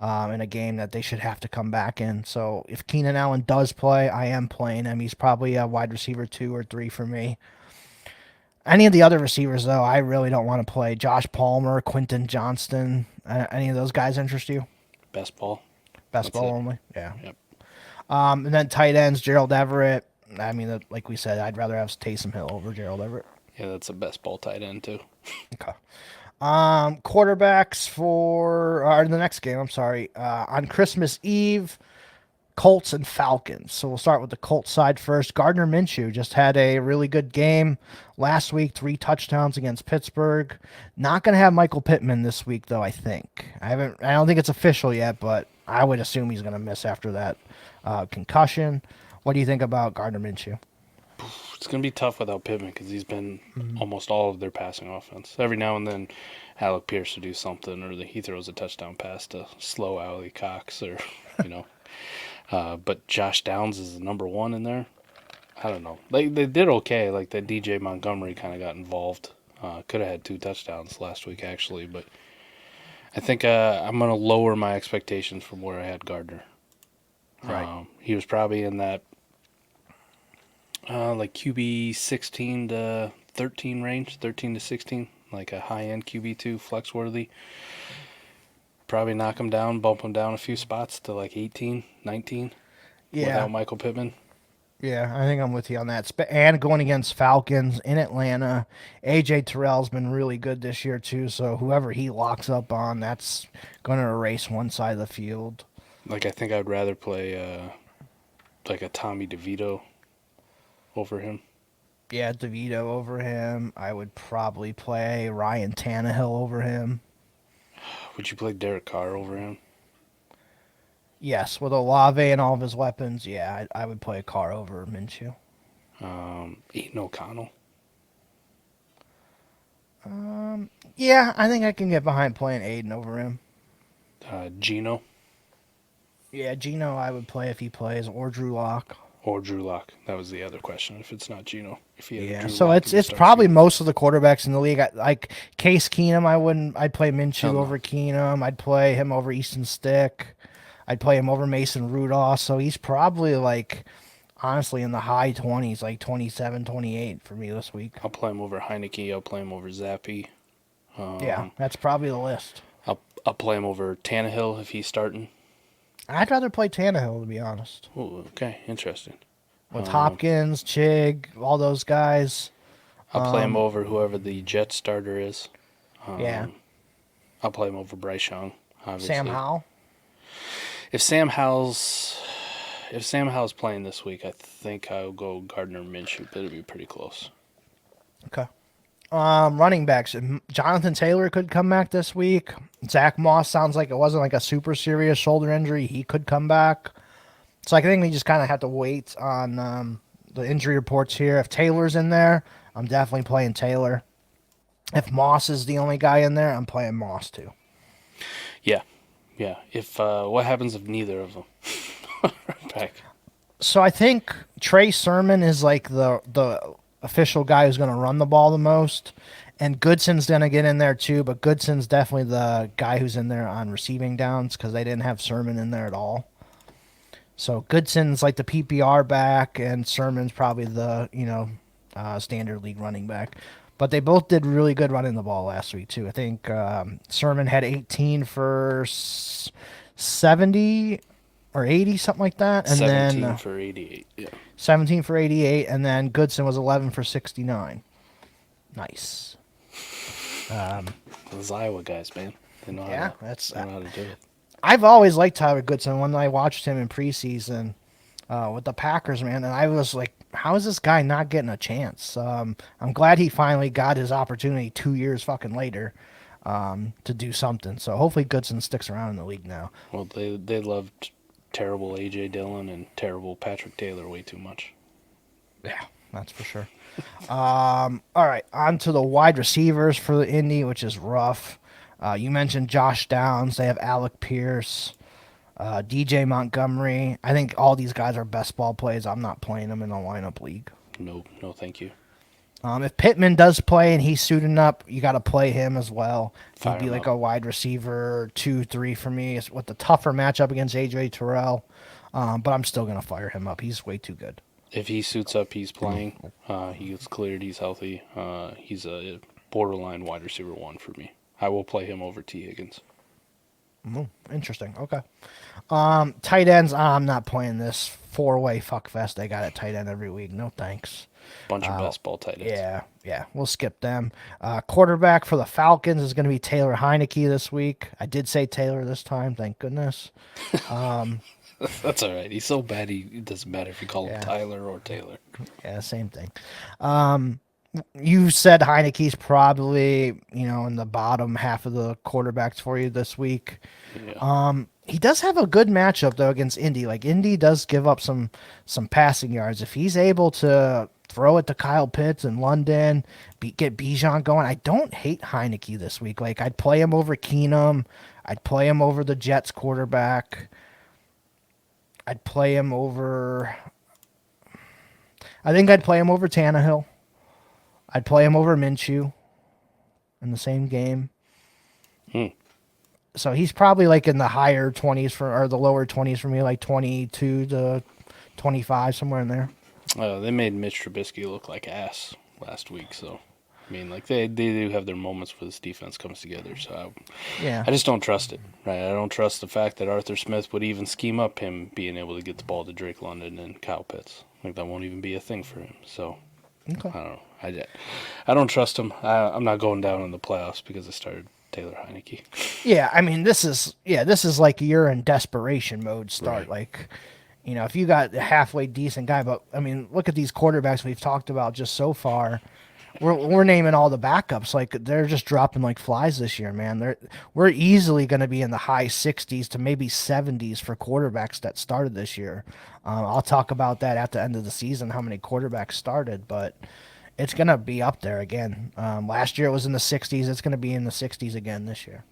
in a game that they should have to come back in. So if Keenan Allen does play, I am playing him. He's probably a wide receiver 2 or 3 for me. Any of the other receivers, though, I really don't want to play. Josh Palmer, Quentin Johnston, any of those guys interest you? Best ball. Best ball only? Yeah. Yep. And then tight ends, Gerald Everett. I mean, like we said, I'd rather have Taysom Hill over Gerald Everett. Yeah, that's a best ball tight end, too. Okay. Quarterbacks for the next game, I'm sorry. On Christmas Eve, Colts and Falcons. So we'll start with the Colts side first. Gardner Minshew just had a really good game last week, 3 touchdowns against Pittsburgh. Not going to have Michael Pittman this week, though, I think. I don't think it's official yet, but I would assume he's going to miss after that concussion. What do you think about Gardner Minshew? It's going to be tough without Pittman because he's been almost all of their passing offense. Every now and then, Alec Pierce will do something, or he throws a touchdown pass to slow Alley Cox, or, but Josh Downs is the number 1 in there. I don't know. They did okay. Like, that DJ Montgomery kind of got involved. Could have had 2 touchdowns last week, actually, but I think I'm going to lower my expectations from where I had Gardner. He was probably in that like QB 16 to 13 range, 13 to 16, like a high-end QB2 flex worthy. Probably knock him down, bump him down a few spots to like 18, 19 without Michael Pittman. Yeah, I think I'm with you on that. And going against Falcons in Atlanta, AJ Terrell's been really good this year too. So whoever he locks up on, that's going to erase one side of the field. Like I think I'd rather play like a Tommy DeVito over him. Yeah, DeVito over him. I would probably play Ryan Tannehill over him. Would you play Derek Carr over him? Yes, with Olave and all of his weapons, yeah, I would play Carr over Minshew. Aiden O'Connell. Yeah, I think I can get behind playing Aiden over him. Geno. Yeah, Geno I would play if he plays, or Drew Lock. Or Drew Lock. That was the other question. If it's not Geno, if he had Drew So Lock it's probably most of the quarterbacks in the league. Like Case Keenum, I'd play Minshew over Keenum. I'd play him over Easton Stick. I'd play him over Mason Rudolph. So he's probably like, honestly, in the high 20s, like 27, 28 for me this week. I'll play him over Heineke. I'll play him over Zappy. Yeah, that's probably the list. I'll play him over Tannehill if he's starting. I'd rather play Tannehill, to be honest. Oh, okay. Interesting. With Hopkins, Chig, all those guys. I'll play him over whoever the Jets starter is. Yeah. I'll play him over Bryce Young, obviously. Sam Howell? If Sam Howell's playing this week, I think I'll go Gardner Minshew, but it'll be pretty close. Okay. Running backs. Jonathan Taylor could come back this week. Zach Moss sounds like it wasn't like a super serious shoulder injury. He could come back. So I think we just kind of have to wait on the injury reports here. If Taylor's in there, I'm definitely playing Taylor. If Moss is the only guy in there, I'm playing Moss too. Yeah. If what happens if neither of them are back? So I think Trey Sermon is like the official guy who's going to run the ball the most. And Goodson's going to get in there too, but Goodson's definitely the guy who's in there on receiving downs because they didn't have Sermon in there at all. So Goodson's like the PPR back, and Sermon's probably the, standard league running back. But they both did really good running the ball last week too. I think Sermon had 18 for 70 or 80, something like that. And 17 for 88, yeah. 17 for 88, and then Goodson was 11 for 69. Nice. Those Iowa guys, man. They know how to do it. I've always liked Tyler Goodson. When I watched him in preseason with the Packers, man, and I was like, how is this guy not getting a chance? I'm glad he finally got his opportunity 2 years fucking later to do something. So hopefully Goodson sticks around in the league now. Well, they loved terrible A.J. Dillon and terrible Patrick Taylor way too much. Yeah, that's for sure. All right, on to the wide receivers for the Indy, which is rough. You mentioned Josh Downs. They have Alec Pierce, DJ Montgomery. I think all these guys are best ball plays. I'm not playing them in a lineup league. No, thank you. If Pittman does play and he's suiting up, you got to play him as well. Fire He'd be him like up. a wide receiver 2-3 for me. It's with the tougher matchup against AJ Terrell, but I'm still going to fire him up. He's way too good. If he suits up, he's playing. He gets cleared. He's healthy. He's a borderline wide receiver 1 for me. I will play him over T. Higgins. Interesting. Okay. Tight ends. I'm not playing this 4-way fuckfest they got at tight end every week. No thanks. Bunch of best ball tight ends. Yeah. We'll skip them. Quarterback for the Falcons is going to be Taylor Heineke this week. I did say Taylor this time. Thank goodness. That's all right. He's so bad, it doesn't matter if you call him Tyler or Taylor. Yeah, same thing. You said Heineke's probably, in the bottom half of the quarterbacks for you this week. Yeah. He does have a good matchup, though, against Indy. Like, Indy does give up some passing yards. If he's able to throw it to Kyle Pitts in London, get Bijan going, I don't hate Heineke this week. Like, I'd play him over Keenum. I'd play him over the Jets quarterback. I'd play him over... I think I'd play him over Tannehill. I'd play him over Minshew in the same game. So he's probably like in the higher 20s or the lower 20s for me, like 22 to 25, somewhere in there. They made Mitch Trubisky look like ass last week, so I mean, like they do have their moments where this defense comes together. So I just don't trust it. Right? I don't trust the fact that Arthur Smith would even scheme up him being able to get the ball to Drake London and Kyle Pitts. Like that won't even be a thing for him. So Okay. I don't know. I don't trust him. I'm not going down in the playoffs because I started Taylor Heineke. Yeah, I mean, this is like you're in desperation mode start. Right. Like, if you got a halfway decent guy, but I mean, look at these quarterbacks we've talked about just so far. We're naming all the backups. Like, they're just dropping like flies this year, man. We're easily going to be in the high 60s to maybe 70s for quarterbacks that started this year. I'll talk about that at the end of the season, how many quarterbacks started, but it's going to be up there again. Last year it was in the 60s. It's going to be in the 60s again this year.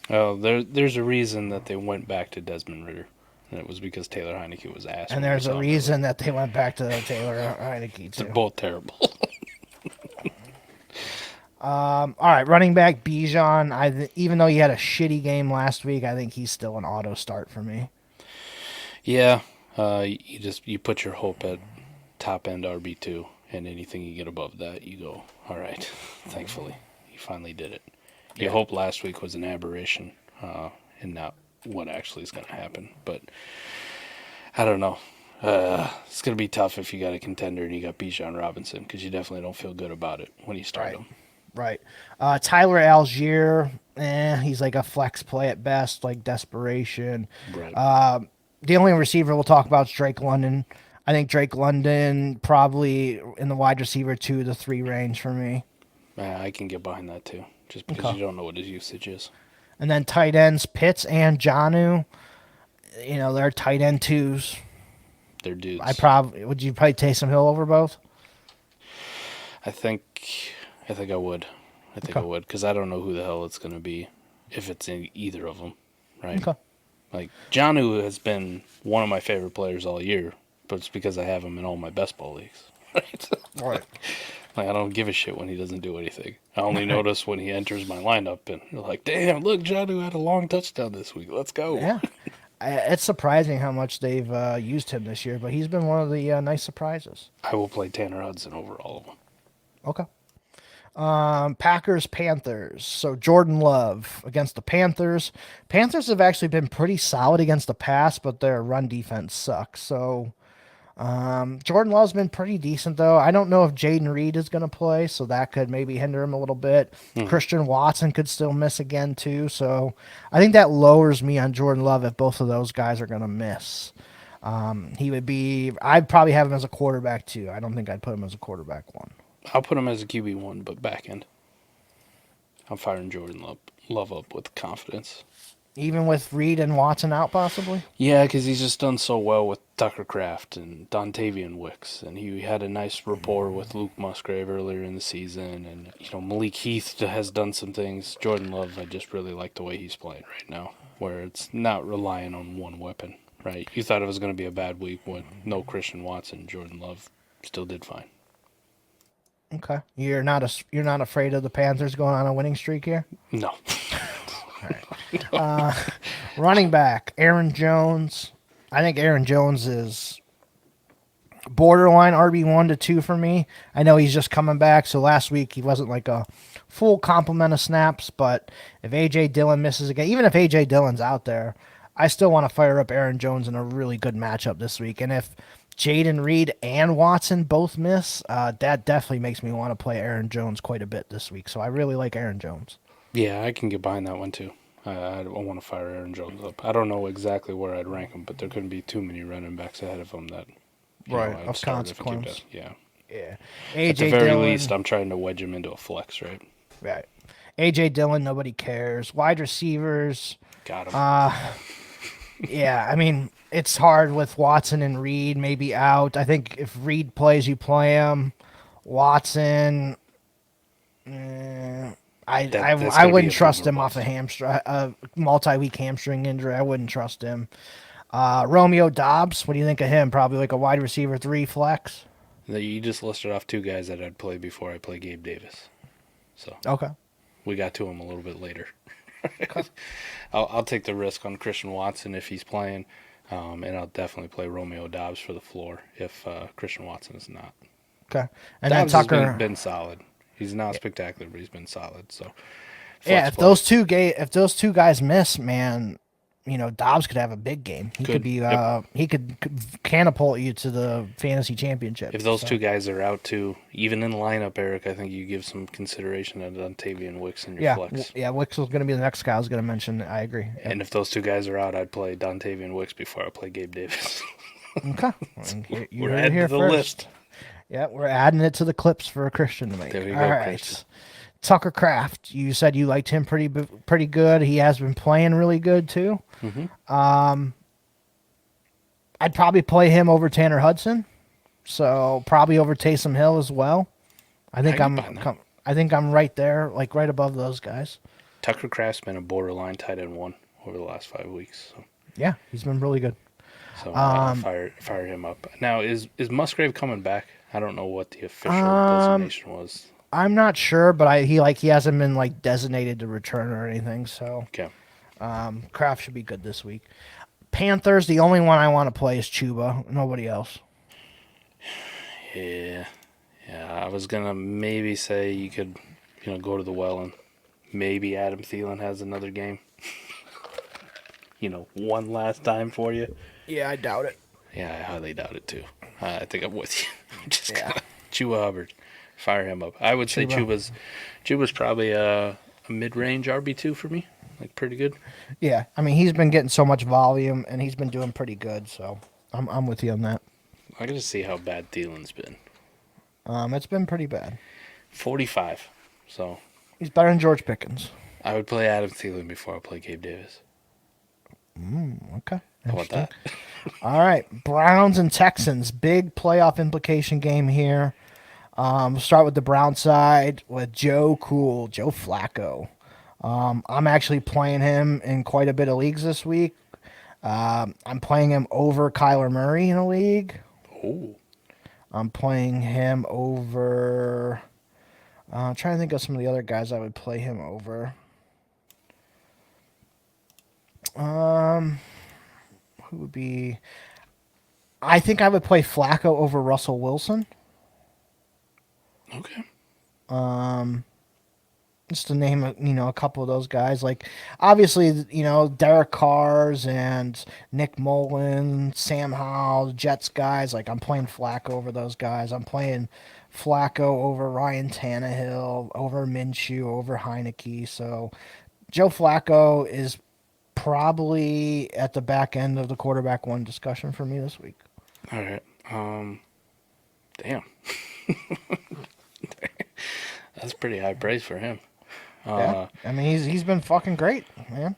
Oh, there's a reason that they went back to Desmond Ridder, and it was because Taylor Heineke was ass. And there's a reason that they went back to Taylor Heineke, too. They're both terrible. All right, running back Bijan. Even though he had a shitty game last week, I think he's still an auto start for me. Yeah, you put your hope at top end RB2, and anything you get above that, you go, all right. Thankfully, you finally did it. You hope last week was an aberration, and not what actually is going to happen. But I don't know. It's going to be tough if you got a contender and you got Bijan Robinson, because you definitely don't feel good about it when you start him. Right. Tyler Algier, he's like a flex play at best, like desperation. Right. The only receiver we'll talk about is Drake London. I think Drake London probably in the wide receiver 2 to 3 range for me. I can get behind that too, just because you don't know what his usage is. And then tight ends, Pitts and Jonnu. They're tight end 2s. They're dudes. Would you probably Taysom Hill over both? I think I would. I would, because I don't know who the hell it's going to be if it's in either of them, right? Okay. Like, Jonnu has been one of my favorite players all year, but it's because I have him in all my best ball leagues, right? Right. Like, I don't give a shit when he doesn't do anything. I only notice when he enters my lineup, and you're like, damn, look, Jonnu had a long touchdown this week. Let's go. Yeah. It's surprising how much they've used him this year, but he's been one of the nice surprises. I will play Tanner Hudson over all of them. Okay. Packers, Panthers. So Jordan Love against the Panthers. Panthers have actually been pretty solid against the pass, but their run defense sucks. So Jordan Love's been pretty decent, though. I don't know if Jaden Reed is going to play, so that could maybe hinder him a little bit. Christian Watson could still miss again, too. So I think that lowers me on Jordan Love if both of those guys are going to miss. I'd probably have him as a quarterback, too. I don't think I'd put him as a quarterback 1. I'll put him as a QB1, but back end. I'm firing Jordan Love up with confidence. Even with Reed and Watson out, possibly? Yeah, because he's just done so well with Tucker Kraft and Dontavian Wicks, and he had a nice rapport with Luke Musgrave earlier in the season, and Malik Heath has done some things. Jordan Love, I just really like the way he's playing right now, where it's not relying on one weapon, right? You thought it was going to be a bad week with no Christian Watson. Jordan Love still did fine. Okay. You're not afraid of the Panthers going on a winning streak here? No. All right. Running back, Aaron Jones. I think Aaron Jones is borderline RB1 to 2 for me. I know he's just coming back, so last week he wasn't like a full complement of snaps, but if A.J. Dillon misses again, even if A.J. Dillon's out there, I still want to fire up Aaron Jones in a really good matchup this week. And if Jaden Reed and Watson both miss, that definitely makes me want to play Aaron Jones quite a bit this week. So I really like Aaron Jones. Yeah, I can get behind that one too. I want to fire Aaron Jones up. I don't know exactly where I'd rank him, but there couldn't be too many running backs ahead of him that I'd of start if he consequence. yeah. A.J. At the very Dillon, least, I'm trying to wedge him into a flex, right? Right. A.J. Dillon, nobody cares. Wide receivers. Got him. Yeah, I mean, it's hard with Watson and Reed maybe out. I think if Reed plays, you play him. Watson, I wouldn't trust him off a multi-week hamstring injury. I wouldn't trust him. Romeo Dobbs, what do you think of him? Probably like a wide receiver 3 flex. You just listed off 2 guys that I'd play before I play Gabe Davis. So Okay. we got to him a little bit later. I'll take the risk on Christian Watson if he's playing. And I'll definitely play Romeo Dobbs for the floor if Christian Watson is not. Okay. And Dobbs then Tucker has been solid. He's not spectacular, but he's been solid. So, yeah, flex play. if those two guys miss, man, Dobbs could have a big game. He could be Yep. he could catapult you to the fantasy championship. If those two guys are out too, even in the lineup, Eric, I think you give some consideration to Dontavian Wicks in your flex. Yeah, Wicks was going to be the next guy I was going to mention. I agree. Yep. And if those two guys are out, I'd play Dontavian Wicks before I play Gabe Davis. Okay. We're adding to the list. Yeah, we're adding it to the clips for Christian to make. There we All go, right. Christian. Tucker Kraft, you said you liked him pretty good. He has been playing really good too. Mm-hmm. I'd probably play him over Tanner Hudson, so probably over Taysom Hill as well. I think I'm right there, like right above those guys. Tucker Kraft's been a borderline tight end 1 over the last 5 weeks. So. Yeah, he's been really good. So fire him up. Now, is Musgrave coming back? I don't know what the official designation was. I'm not sure, but he hasn't been like designated to return or anything. So Okay. Kraft should be good this week. Panthers, the only one I want to play is Chuba. Nobody else. Yeah. I was gonna maybe say you could, go to the well and maybe Adam Thielen has another game. One last time for you. Yeah, I doubt it. Yeah, I highly doubt it too. I think I'm with you. Just Chuba Hubbard, fire him up. I would say Chuba's probably a mid-range RB2 for me, like pretty good. Yeah, I mean he's been getting so much volume and he's been doing pretty good. So I'm with you on that. I got to see how bad Thielen's been. It's been pretty bad. 45. So He's better than George Pickens. I would play Adam Thielen before I play Gabe Davis. Okay. How about that? All right, Browns and Texans, big playoff implication game here. We'll start with the Brown side with Joe Flacco. I'm actually playing him in quite a bit of leagues this week. I'm playing him over Kyler Murray in a league. Oh. I'm playing him over. I'm trying to think of some of the other guys I would play him over. Who would be? I think I would play Flacco over Russell Wilson. Okay. Just to name a couple of those guys. Like obviously, Derek Carr's and Nick Mullen, Sam Howell, Jets guys. Like I'm playing Flacco over those guys. I'm playing Flacco over Ryan Tannehill, over Minshew, over Heineke. So Joe Flacco is probably at the back end of the quarterback one discussion for me this week. All right. Damn. That's pretty high praise for him. Yeah. I mean, he's been fucking great, man.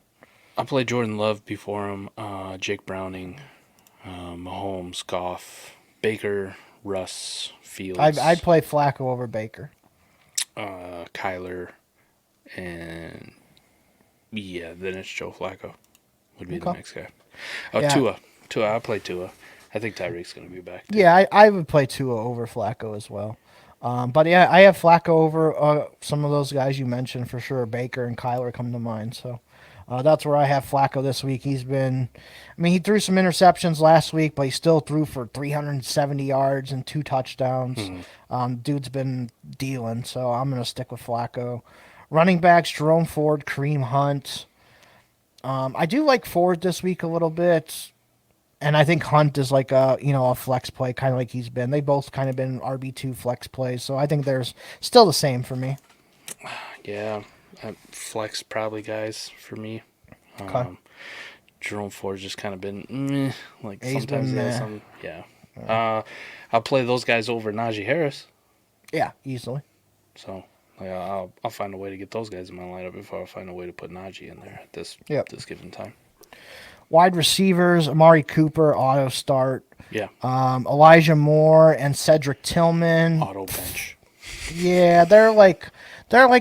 I played Jordan Love before him, Jake Browning, Mahomes, Goff, Baker, Russ, Fields. I'd play Flacco over Baker. Kyler, and then it's Joe Flacco would be the next guy. Oh, Yeah. Tua. I'll play Tua. I think Tyreek's going to be back. Too. Yeah, I would play Tua over Flacco as well. But yeah, I have Flacco over some of those guys you mentioned for sure. Baker and Kyler come to mind. So that's where I have Flacco this week. He threw some interceptions last week, but he still threw for 370 yards and 2 touchdowns. Mm-hmm. Dude's been dealing, so I'm going to stick with Flacco. Running backs, Jerome Ford, Kareem Hunt. I do like Ford this week a little bit. And I think Hunt is like a flex play, kind of like he's been. They both kind of been RB2 flex plays, so I think there's still the same for me. Yeah, flex probably guys for me. Okay. Jerome Ford's just kind of been like He's sometimes been, he has some. Yeah. I'll play those guys over Najee Harris. Yeah, easily. So I'll find a way to get those guys in my lineup before I find a way to put Najee in there at this given time. Wide receivers, Amari Cooper, auto start. Yeah. Elijah Moore and Cedric Tillman. Auto bench. Yeah, they're like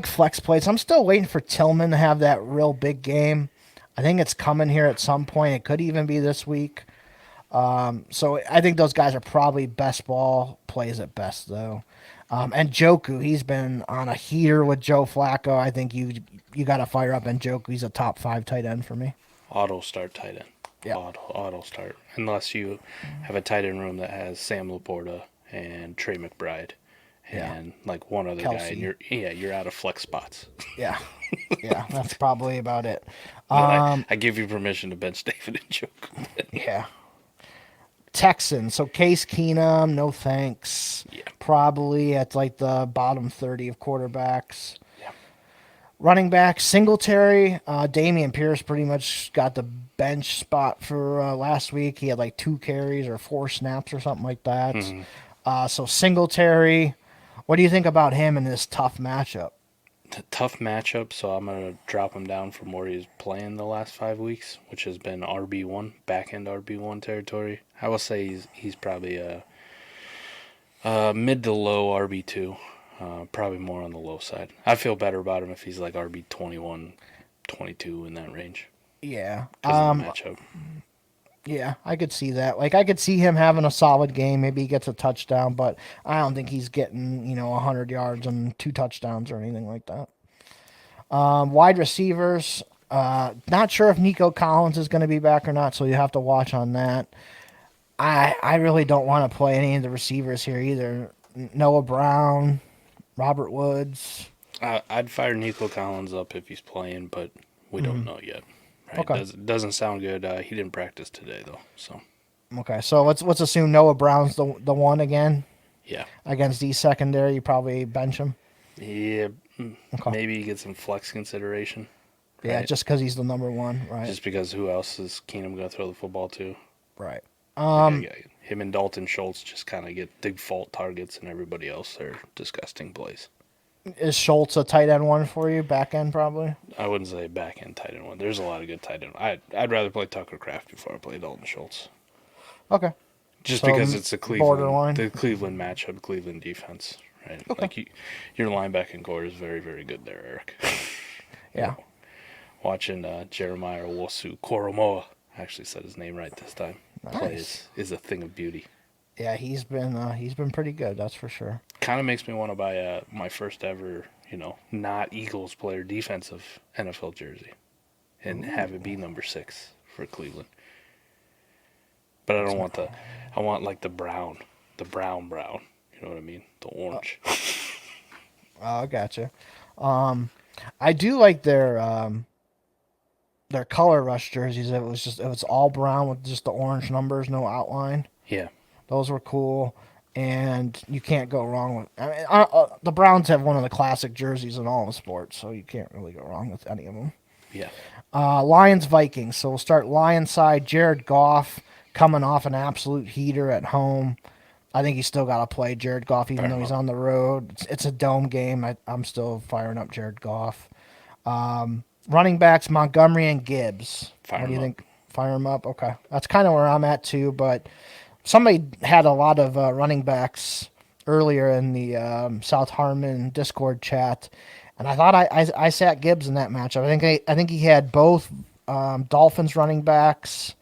flex plays. I'm still waiting for Tillman to have that real big game. I think it's coming here at some point. It could even be this week. So I think those guys are probably best ball plays at best, though. And Njoku, he's been on a heater with Joe Flacco. I think you got to fire up Njoku. He's a top 5 tight end for me. Auto start tight end. Yeah. auto start, unless you have a tight end room that has Sam Laporta and Trey McBride Yeah. and like one other guy, and Kelsey. you're out of flex spots. Yeah. Yeah, that's probably about it. But I give you permission to bench David and Njoku. Yeah. Texans. So Case Keenum, no thanks. Yeah. Probably at like the bottom 30 of quarterbacks. Yeah. Running back, Singletary. Damian Pierce pretty much got the bench spot for last week. He had like 2 carries or 4 snaps or something like that. So Singletary. What do you think about him in this tough matchup? Tough matchup, so I'm going to drop him down from where he's playing the last 5 weeks, which has been RB1, back end RB1 territory. I will say he's probably a mid to low RB2, probably more on the low side. I feel better about him if he's like RB21, 22 in that range. Yeah. Because of the matchup. Yeah, I could see that. Like, I could see him having a solid game. Maybe he gets a touchdown, but I don't think he's getting, 100 yards and 2 touchdowns or anything like that. Wide receivers, not sure if Nico Collins is going to be back or not, so you have to watch on that. I really don't want to play any of the receivers here either. Noah Brown, Robert Woods. I'd fire Nico Collins up if he's playing, but we don't know yet. Right? Okay. Doesn't sound good. He didn't practice today though. So. Okay, so let's assume Noah Brown's the one again. Yeah. Against the secondary, you probably bench him. Yeah. Okay. Maybe get some flex consideration. Right? Yeah, just because he's the number 1, right? Just because who else is Keenum going to throw the football to? Right. Him and Dalton Schultz just kind of get default targets, and everybody else are disgusting plays. Is Schultz a tight end 1 for you? Back end probably? I wouldn't say back end tight end 1. There's a lot of good tight end. I'd rather play Tucker Kraft before I play Dalton Schultz. Okay. Just because it's the Cleveland matchup, Cleveland defense, right? Okay. Like your linebacking core is very, very good there, Eric. Yeah. Watching Jeremiah Owusu-Koramoah, I actually said his name right this time. Nice. Play is a thing of beauty. Yeah, he's been pretty good, that's for sure. Kind of makes me want to buy my first ever, not Eagles player defensive NFL jersey, and have it be number 6 for Cleveland. But I don't want I want like the brown. You know what I mean? The orange. I gotcha. I do like their color rush jerseys. It was all brown with just the orange numbers, no outline. Yeah. Those were cool, and you can't go wrong with. I mean, the Browns have one of the classic jerseys in all the sports, so you can't really go wrong with any of them. Yeah. Lions Vikings. So we'll start Lions side. Jared Goff coming off an absolute heater at home. I think he's still got to play Jared Goff, even though he's on the road. It's a dome game. I'm still firing up Jared Goff. Running backs Montgomery and Gibbs. What do you think? Fire him up. Okay, that's kind of where I'm at too, but. Somebody had a lot of running backs earlier in the South Harmon Discord chat, and I thought I sat Gibbs in that matchup. I think he had both Dolphins running backs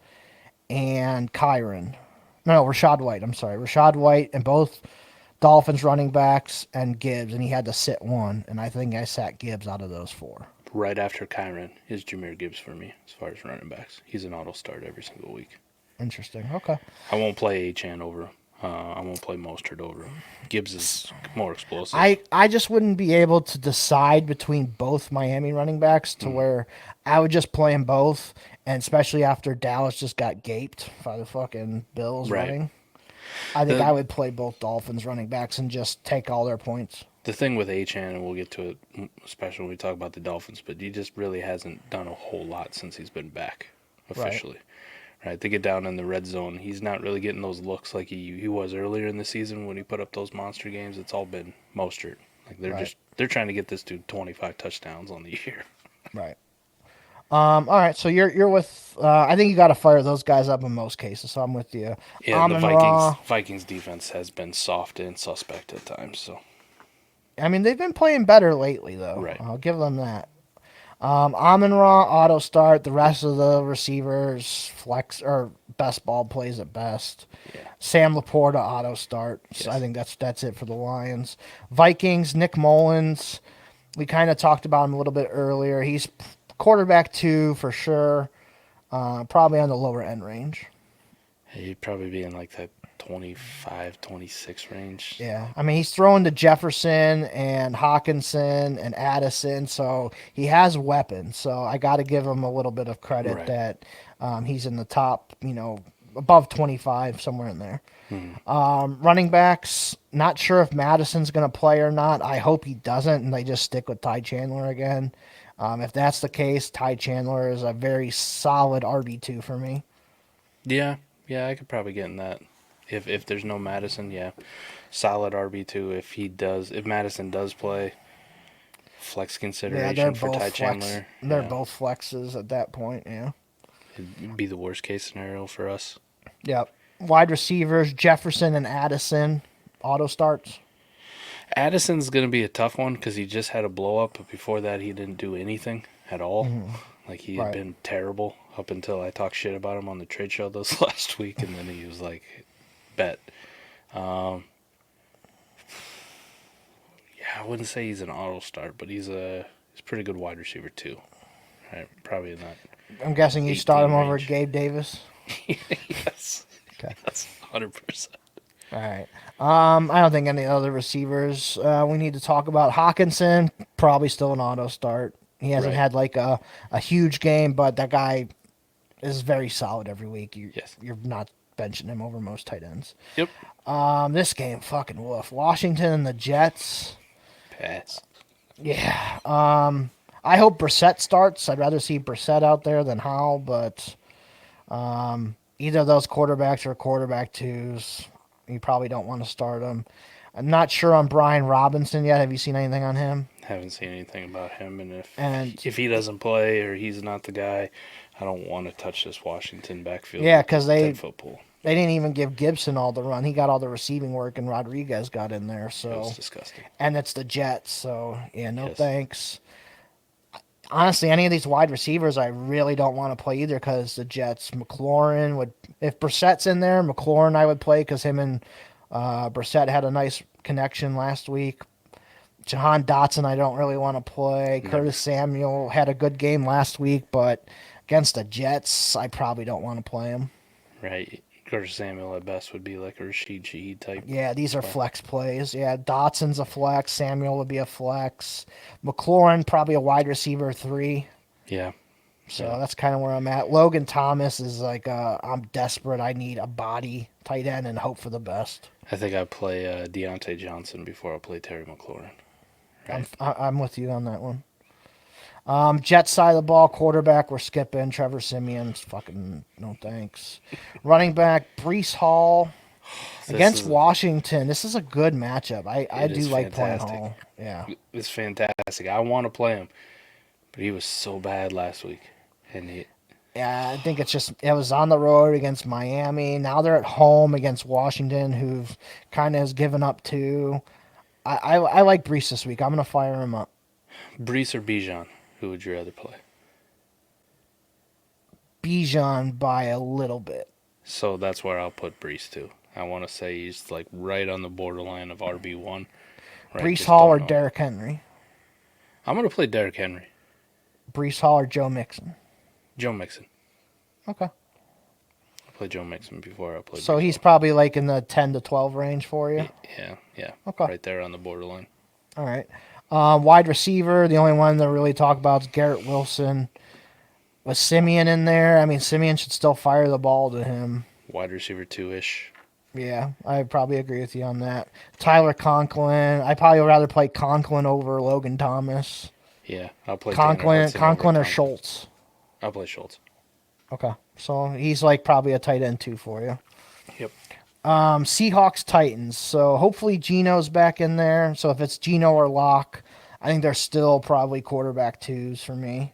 and Rachaad White. I'm sorry, Rachaad White and both Dolphins running backs and Gibbs, and he had to sit one, and I think I sat Gibbs out of those 4. Right after Kyron is Jahmyr Gibbs for me as far as running backs. He's an auto start every single week. Interesting. Okay. I won't play Achane over him. I won't play Mostert over him. Gibbs is more explosive. I just wouldn't be able to decide between both Miami running backs to where I would just play them both, and especially after Dallas just got gaped by the fucking Bills running. I think I would play both Dolphins running backs and just take all their points. The thing with Achane, and we'll get to it, especially when we talk about the Dolphins, but he just really hasn't done a whole lot since he's been back officially. Right, they get down in the red zone. He's not really getting those looks like he was earlier in the season when he put up those monster games. It's all been Mostert. Like they're trying to get this dude 25 touchdowns on the year. Right. All right. So you're with. I think you got to fire those guys up in most cases. So I'm with you. Yeah, the Vikings defense has been soft and suspect at times. So. I mean, they've been playing better lately, though. Right. I'll give them that. Amon-Ra, auto start. The rest of the receivers, flex or best ball plays at best. Yeah. Sam Laporta, auto start. Yes. So I think that's it for the Lions. Vikings, Nick Mullins. We kind of talked about him a little bit earlier. He's quarterback 2 for sure. Probably on the lower end range. He'd probably be in like that 25, 26 range. Yeah, I mean he's throwing to Jefferson and Hawkinson and Addison, so he has weapons. So I got to give him a little bit of credit Right. that he's in the top, above 25, somewhere in there. Running backs, not sure if Madison's going to play or not. I hope he doesn't, and they just stick with Ty Chandler again. If that's the case, Ty Chandler is a very solid RB2 for me. Yeah, I could probably get in that. If there's no Madison, yeah, solid RB2. If Madison does play, flex consideration for Ty Chandler. They're both flexes at that point. Yeah. It'd be the worst case scenario for us. Yep. Wide receivers, Jefferson and Addison, auto starts. Addison's going to be a tough one because he just had a blow up, but before that he didn't do anything at all. Like he had been terrible up until I talked shit about him on the trade show this last week, and then he was like, bet. Yeah, I wouldn't say he's an auto start, but he's a pretty good wide receiver too. Right, probably in that. I'm guessing you start him over range. Gabe Davis. Yes. Okay. That's 100%. All right. I don't think any other receivers we need to talk about. Hawkinson, probably still an auto start. He hasn't had like a huge game, but that guy is very solid every week. You're not benching him over most tight ends. Yep. This game, fucking woof. Washington and the Jets. Pass. Yeah. I hope Brissett starts. I'd rather see Brissett out there than Howell, but either of those quarterbacks are quarterback twos. You probably don't want to start them. I'm not sure on Brian Robinson yet. Have you seen anything on him? Haven't seen anything about him, and if he doesn't play or he's not the guy, I don't want to touch this Washington backfield. Yeah, because they 10-foot pool. They didn't even give Gibson all the run. He got all the receiving work, and Rodriguez got in there. So That was disgusting. And it's the Jets, so yeah, no thanks. Honestly, any of these wide receivers, I really don't want to play either because the Jets. McLaurin would, if Brissett's in there, McLaurin I would play because him and Brissett had a nice connection last week. Jahan Dotson I don't really want to play. No. Curtis Samuel had a good game last week, but against the Jets, I probably don't want to play him. Right. Curtis Samuel at best would be like a Rashid Shaheed type. Yeah, these are flex plays. Yeah, Dotson's a flex. Samuel would be a flex. McLaurin, probably a wide receiver 3. Yeah. So that's kind of where I'm at. Logan Thomas is like, I'm desperate. I need a body tight end and hope for the best. I think I play Deontay Johnson before I play Terry McLaurin. Right. I'm with you on that one. Jets side of the ball, quarterback, we're skipping. Trevor Siemian's fucking no thanks. Running back, Breece Hall against Washington. This is a good matchup. I do like playing Hall. Yeah. It's fantastic. I want to play him, but he was so bad last week. Yeah, I think it was on the road against Miami. Now they're at home against Washington, who've kind of has given up too. I like Breece this week. I'm going to fire him up. Breece or Bijan? Who would you rather play? Bijan by a little bit. So that's where I'll put Breece too. I want to say he's like right on the borderline of RB1. Right? Breece Hall or Derrick Henry? I'm going to play Derrick Henry. Breece Hall or Joe Mixon? Joe Mixon. Okay. I'll play Joe Mixon before I play So Breece he's Hall. probably like in the 10 to 12 range for you? Yeah. Okay. Right there on the borderline. All right. Wide receiver, the only one to really talk about is Garrett Wilson. With Simeon in there, I mean, Simeon should still fire the ball to him. Wide receiver 2-ish. Yeah, I probably agree with you on that. Tyler Conklin, I probably would rather play Conklin over Logan Thomas. Yeah, I'll play Conklin or Schultz. I'll play Schultz. Okay, so he's like probably a tight end 2 for you. Yep. Seahawks Titans. So hopefully Geno's back in there. So if it's Geno or Locke, I think they're still probably quarterback 2s for me.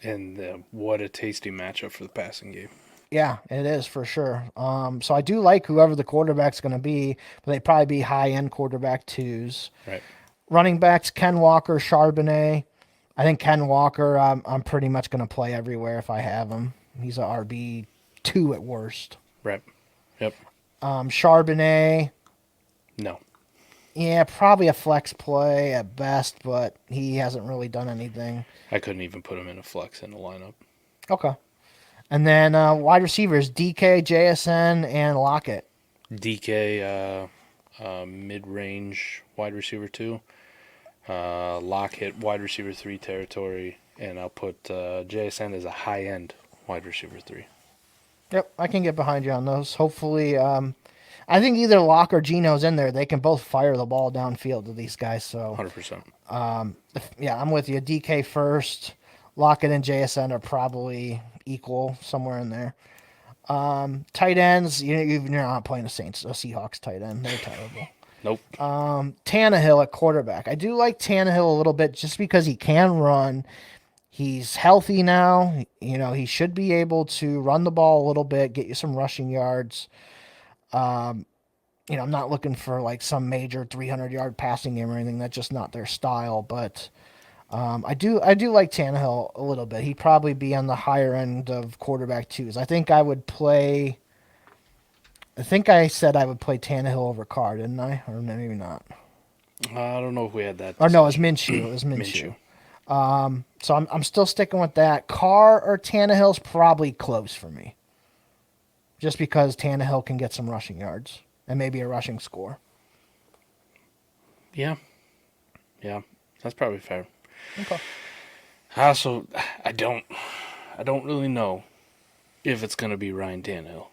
And what a tasty matchup for the passing game. Yeah, it is for sure. So I do like whoever the quarterback's going to be, but they'd probably be high-end quarterback 2s. Right. Running backs, Ken Walker, Charbonnet. I think Ken Walker, I'm pretty much going to play everywhere if I have him. He's a RB2 at worst. Right. Yep. Charbonnet. No. Yeah, probably a flex play at best, but he hasn't really done anything. I couldn't even put him in a flex in the lineup. Okay. And then wide receivers, DK, JSN, and Lockett. DK, mid-range wide receiver 2. Lockett, wide receiver 3 territory. And I'll put JSN as a high-end wide receiver 3. Yep, I can get behind you on those. Hopefully, I think either Locke or Geno's in there. They can both fire the ball downfield to these guys. So 100%. Yeah, I'm with you. DK first. Lockett and JSN are probably equal somewhere in there. Tight ends, you're not playing the Seahawks tight end. They're terrible. Nope. Tannehill at quarterback. I do like Tannehill a little bit just because he can run. He's healthy now. He should be able to run the ball a little bit, get you some rushing yards. I'm not looking for like some major 300-yard passing game or anything. That's just not their style. But I do like Tannehill a little bit. He'd probably be on the higher end of quarterback twos. I think I said I would play Tannehill over Carr, didn't I? Or maybe not. I don't know if we had that. Or no, it was Minshew. It was Minshew. So I'm still sticking with that. Carr or Tannehill's probably close for me. Just because Tannehill can get some rushing yards and maybe a rushing score. Yeah, that's probably fair. Okay. I don't really know if it's gonna be Ryan Tannehill.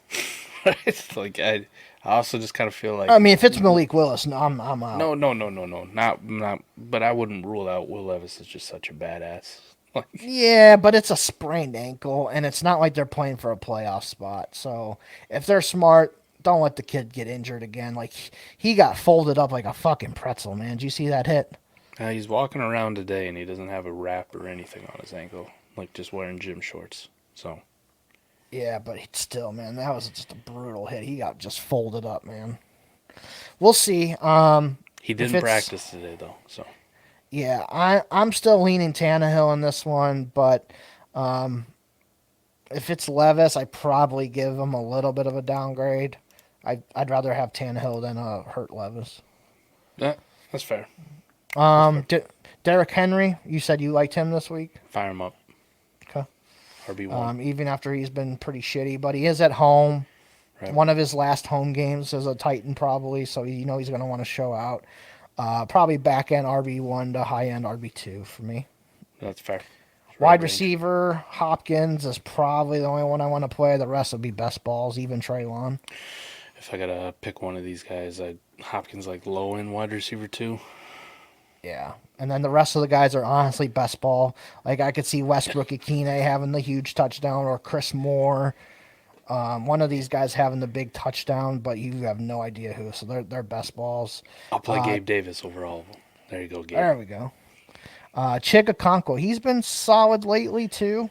It's like I also just kind of feel like. I mean, if it's Malik Willis, no, I'm out. No, not. But I wouldn't rule out Will Levis is just such a badass. Like, yeah, but it's a sprained ankle, and it's not like they're playing for a playoff spot. So if they're smart, don't let the kid get injured again. Like he got folded up like a fucking pretzel, man. Did you see that hit? he's walking around today, and he doesn't have a wrap or anything on his ankle, like just wearing gym shorts. So. Yeah, but still, man, that was just a brutal hit. He got just folded up, man. We'll see. He didn't practice today, though. So. Yeah, I'm still leaning Tannehill in this one, but if it's Levis, I probably give him a little bit of a downgrade. I'd rather have Tannehill than hurt Levis. Yeah, that's fair. Derrick Henry, you said you liked him this week? Fire him up. Okay. RB1. Even after he's been pretty shitty, but he is at home. Right. One of his last home games as a Titan probably, so he's going to want to show out. Probably back end RB1 to high end RB2 for me. That's fair. Wide receiver, Hopkins is probably the only one I want to play. The rest will be best balls, even Treylon. If I got to pick one of these guys, Hopkins like low end wide receiver 2. Yeah. And then the rest of the guys are honestly best ball. Like I could see Westbrook Akine having the huge touchdown or Chris Moore. One of these guys having the big touchdown, but you have no idea who. So they're best balls. I'll play Gabe Davis over all of them. There you go, Gabe. There we go. Chig Okonkwo, he's been solid lately too.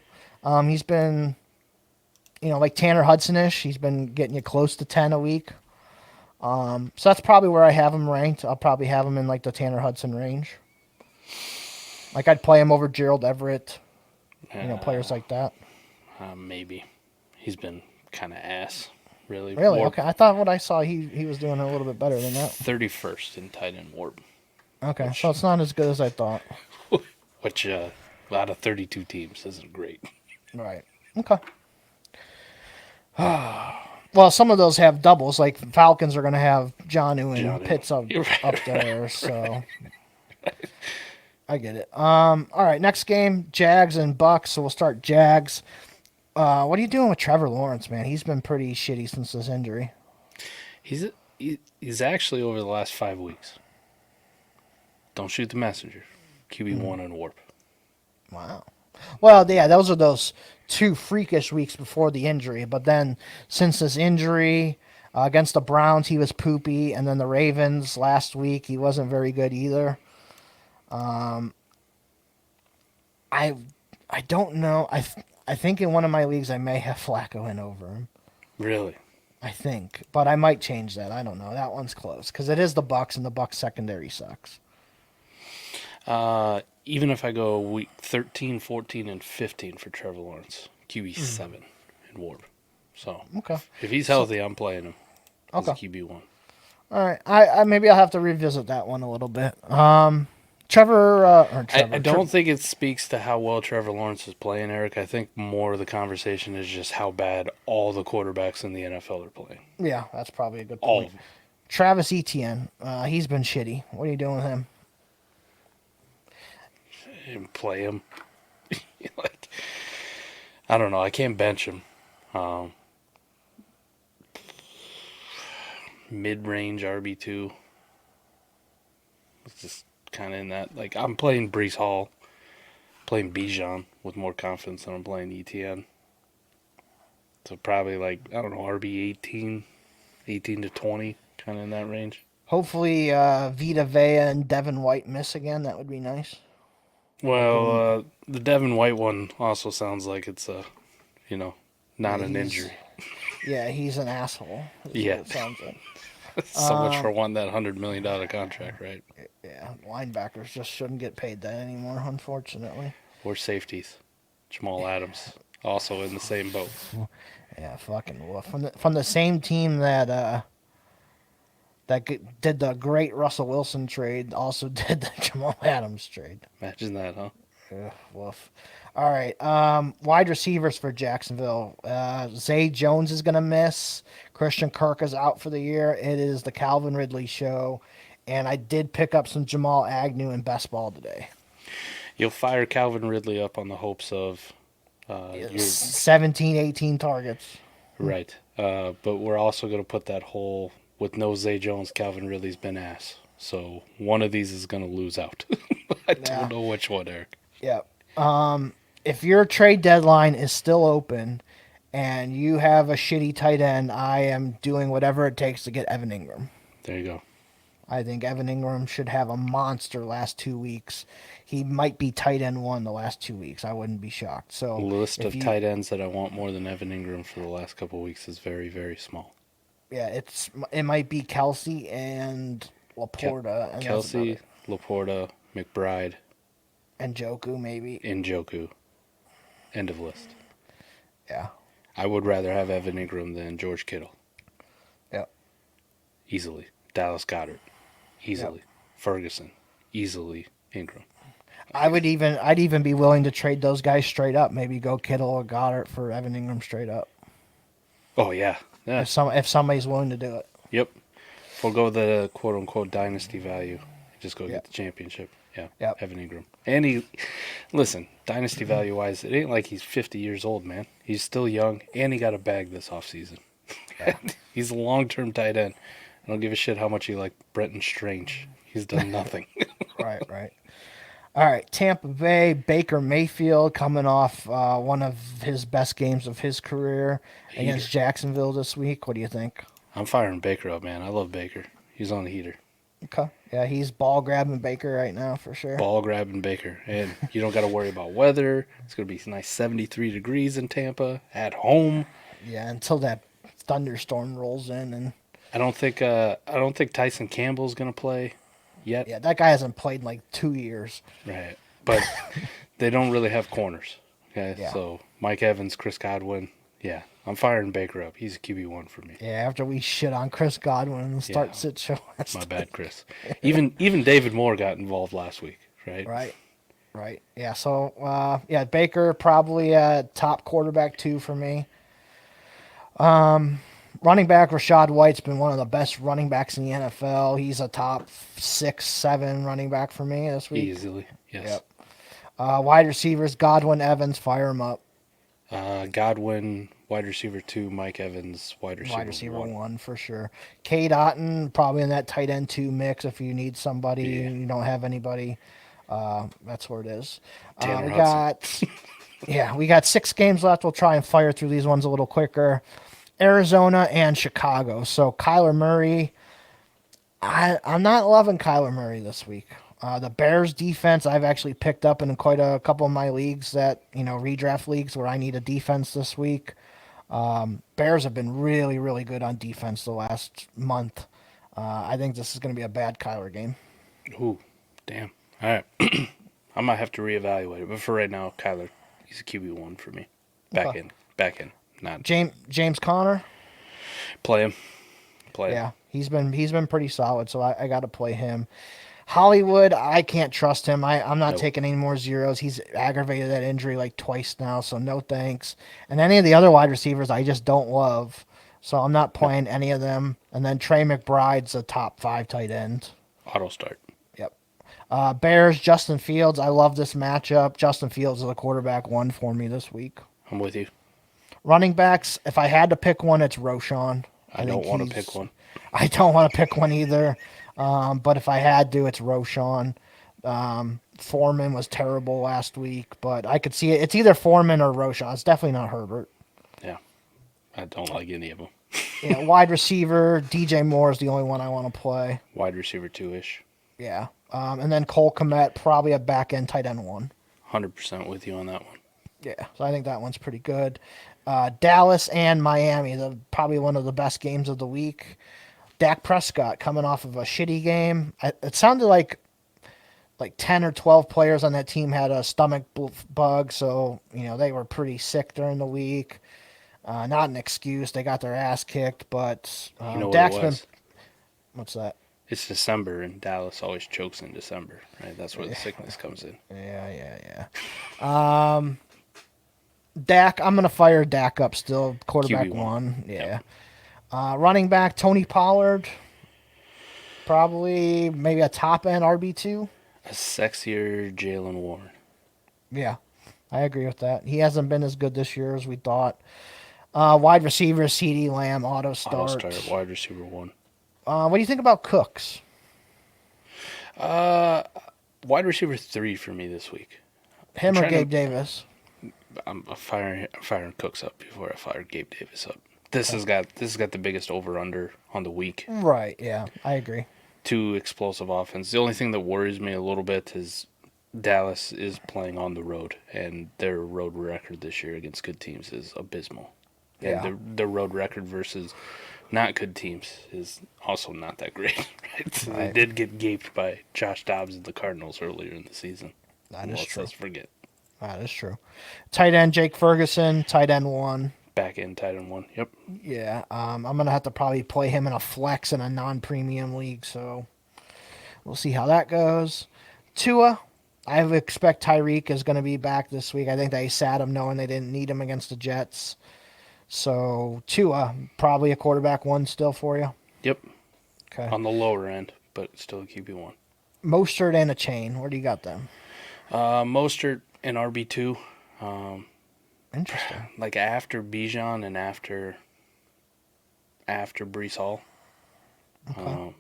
He's been, like Tanner Hudson-ish. He's been getting you close to 10 a week. So that's probably where I have him ranked. I'll probably have him in like the Tanner Hudson range. Like I'd play him over Gerald Everett. Players like that. Maybe. He's been kind of ass, really. Really? Warp. Okay. I thought what I saw, he was doing a little bit better than that. 31st in tight end warp. Okay, so it's not as good as I thought. Which, out of 32 teams isn't great. Right. Okay. Well, some of those have doubles. Like Falcons are going to have Jonnu and Pitts up there, so I get it. All right, next game, Jags and Bucks. So we'll start Jags. What are you doing with Trevor Lawrence, man? He's been pretty shitty since this injury. He's actually over the last 5 weeks. Don't shoot the messenger. QB1 and warp. Wow. Well, yeah, those are those 2 freakish weeks before the injury. But then since this injury against the Browns, he was poopy. And then the Ravens last week, he wasn't very good either. I don't know. I think in one of my leagues I may have Flacco in over him. Really? I think. But I might change that. I don't know. That one's close. Because it is the Bucks, and the Bucks secondary sucks. Even if I go week 13, 14, and 15 for Trevor Lawrence, QB7 in warp. So okay. If he's healthy, I'm playing him as okay. a QB1. All right. I maybe I'll have to revisit that one a little bit. I don't think it speaks to how well Trevor Lawrence is playing, Eric. I think more of the conversation is just how bad all the quarterbacks in the NFL are playing. Yeah, that's probably a good All point. of them. Travis Etienne, he's been shitty. What are you doing with him? And play him. Like, I don't know. I can't bench him. Mid-range RB2. It's just kind of in that. Like, I'm playing Brees Hall, playing Bijan with more confidence than I'm playing ETN. So probably like, I don't know, RB 18 to 20, kind of in that range. Hopefully, Vita Vea and Devin White miss again. That would be nice. Well, the Devin White one also sounds like it's not an injury. Yeah, he's an asshole. Yeah. It sounds like. So much for wanting that $100 million contract, right? Yeah, linebackers just shouldn't get paid that anymore, unfortunately. Or safeties. Jamal Adams, also in the same boat. Yeah, fucking woof. From the same team that did the great Russell Wilson trade, also did the Jamal Adams trade. Imagine that, huh? Ugh, woof. All right, wide receivers for Jacksonville. Zay Jones is going to miss. Christian Kirk is out for the year. It is the Calvin Ridley show. And I did pick up some Jamal Agnew in best ball today. You'll fire Calvin Ridley up on the hopes of... 17, 18 targets. Right. But we're also going to put that whole... With no Zay Jones, Calvin Ridley's been ass. So one of these is going to lose out. I don't know which one, Eric. Yep. If your trade deadline is still open and you have a shitty tight end, I am doing whatever it takes to get Evan Ingram. There you go. I think Evan Ingram should have a monster last 2 weeks. He might be tight end 1 the last 2 weeks. I wouldn't be shocked. So the list of tight ends that I want more than Evan Ingram for the last couple of weeks is very, very small. Yeah, it might be Kelsey and Laporta. And Kelsey, Laporta, McBride. And Njoku, maybe. Njoku. End of list. Yeah. I would rather have Evan Ingram than George Kittle. Yep. Easily. Dallas Goedert. Easily. Yep. Ferguson. Easily. Ingram. I'd even be willing to trade those guys straight up. Maybe go Kittle or Goddard for Evan Ingram straight up. Oh yeah. Yeah. If somebody's willing to do it. Yep. Forgo the quote unquote dynasty value. Just go get the championship. Yeah. Yep. Evan Ingram. And listen, dynasty value wise, it ain't like he's 50 years old, man. He's still young and he got a bag this offseason. Yeah. He's a long term tight end. I don't give a shit how much you like Brenton Strange. He's done nothing. Right. All right, Tampa Bay, Baker Mayfield coming off one of his best games of his career against Jacksonville this week. What do you think? I'm firing Baker up, man. I love Baker. He's on the heater. Okay. Yeah, he's ball grabbing Baker right now for sure. Ball grabbing Baker. And you don't got to worry about weather. It's going to be nice 73 degrees in Tampa at home. Yeah, until that thunderstorm rolls in and I don't think Tyson Campbell's going to play yet. Yeah, that guy hasn't played in like 2 years. Right. But they don't really have corners. Okay? Yeah. So Mike Evans, Chris Godwin. Yeah. I'm firing Baker up. He's a QB1 for me. Yeah, after we shit on Chris Godwin and start sit show. My bad, Chris. Even David Moore got involved last week, right? Right. Yeah, so Baker probably top quarterback 2 for me. Running back Rashad White's been one of the best running backs in the NFL. He's a top 6, 7 running back for me this week. Easily, yes. Yep. Wide receivers Godwin, Evans, fire him up. Godwin, wide receiver 2, Mike Evans, wide receiver 1 for sure. Cade Otton, probably in that tight end 2 mix if you need somebody, you don't have anybody. That's where it is. We got 6 games left. We'll try and fire through these ones a little quicker. Arizona and Chicago. So Kyler Murray, I'm not loving Kyler Murray this week. The Bears defense I've actually picked up in quite a couple of my leagues that, redraft leagues where I need a defense this week. Bears have been really, really good on defense the last month. I think this is going to be a bad Kyler game. Ooh, damn. All right. I might have to reevaluate it. But for right now, Kyler, he's a QB1 for me. Back in. Not James Conner. Play him. Yeah, he's been pretty solid, so I got to play him. Hollywood, I can't trust him. I'm not Nope. taking any more zeros. He's aggravated that injury like twice now, so no thanks. And any of the other wide receivers, I just don't love. So I'm not Nope. playing any of them. And then Trey McBride's a top 5 tight end. Auto start. Yep. Bears, Justin Fields. I love this matchup. Justin Fields is a quarterback 1 for me this week. I'm with you. Running backs, if I had to pick one, it's Roshan. I don't want to pick one. I don't want to pick one either. But if I had to, it's Roshan. Foreman was terrible last week, but I could see it. It's either Foreman or Roshan. It's definitely not Herbert. Yeah. I don't like any of them. Yeah, wide receiver, DJ Moore is the only one I want to play. Wide receiver 2-ish. Yeah. And then Cole Kmet, probably a back end tight end 1. 100% with you on that one. Yeah, so I think that one's pretty good. Dallas and Miami, probably one of the best games of the week. Dak Prescott coming off of a shitty game. It sounded like 10 or 12 players on that team had a stomach bug, so they were pretty sick during the week. Not an excuse. They got their ass kicked, but You know what Dak's it was? What's that? It's December, and Dallas always chokes in December, right? That's where the sickness comes in. Yeah. Dak, I'm going to fire Dak up still. Quarterback QB1. 1. Yeah. Yep. Running back, Tony Pollard. Probably maybe a top end RB2. A sexier Jalen Warren. Yeah, I agree with that. He hasn't been as good this year as we thought. Wide receiver, CeeDee Lamb, auto start. Wide receiver 1. What do you think about Cooks? Wide receiver 3 for me this week. Him or trying Gabe to- Davis? I'm firing Cooks up before I fire Gabe Davis up. This has got the biggest over under on the week. Right, yeah, I agree. 2 explosive offense. The only thing that worries me a little bit is Dallas is playing on the road, and their road record this year against good teams is abysmal. Yeah. And their road record versus not good teams is also not that great. Right? So Right. They did get gaped by Josh Dobbs and the Cardinals earlier in the season. That is true. Let's forget. That is true. Tight end, Jake Ferguson, tight end 1. Back end tight end 1. Yep. Yeah, I'm going to have to probably play him in a flex in a non-premium league, so we'll see how that goes. Tua, I expect Tyreek is going to be back this week. I think they sat him knowing they didn't need him against the Jets. So Tua, probably a quarterback 1 still for you. Yep. Okay. On the lower end, but still a QB1. Mostert and a chain. Where do you got them? Mostert and RB2. Interesting. Like after Bijan and after Brees Hall. Okay.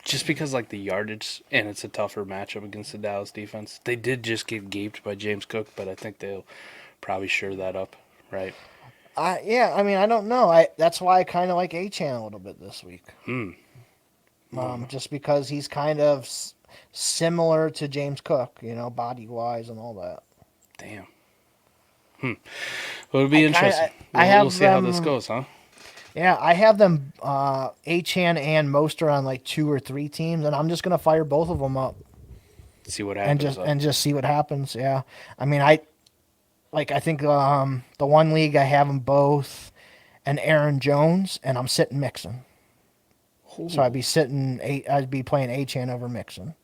Just because like the yardage, and it's a tougher matchup against the Dallas defense. They did just get gaped by James Cook, but I think they'll probably shore that up, right? Yeah, I mean, I don't know. That's why I kind of like A-Chan a little bit this week. Just because he's kind of similar to James Cook, body-wise and all that. Damn. Well, it'll be interesting. We'll see how this goes, huh? Yeah, I have them A-Chan and Mostert on like 2 or 3 teams, and I'm just gonna fire both of them up See what happens. and just see what happens. Yeah, I mean, I think the one league I have them both, and Aaron Jones, and I'm sitting Mixon. Ooh, So I'd be playing A-Chan over Mixon.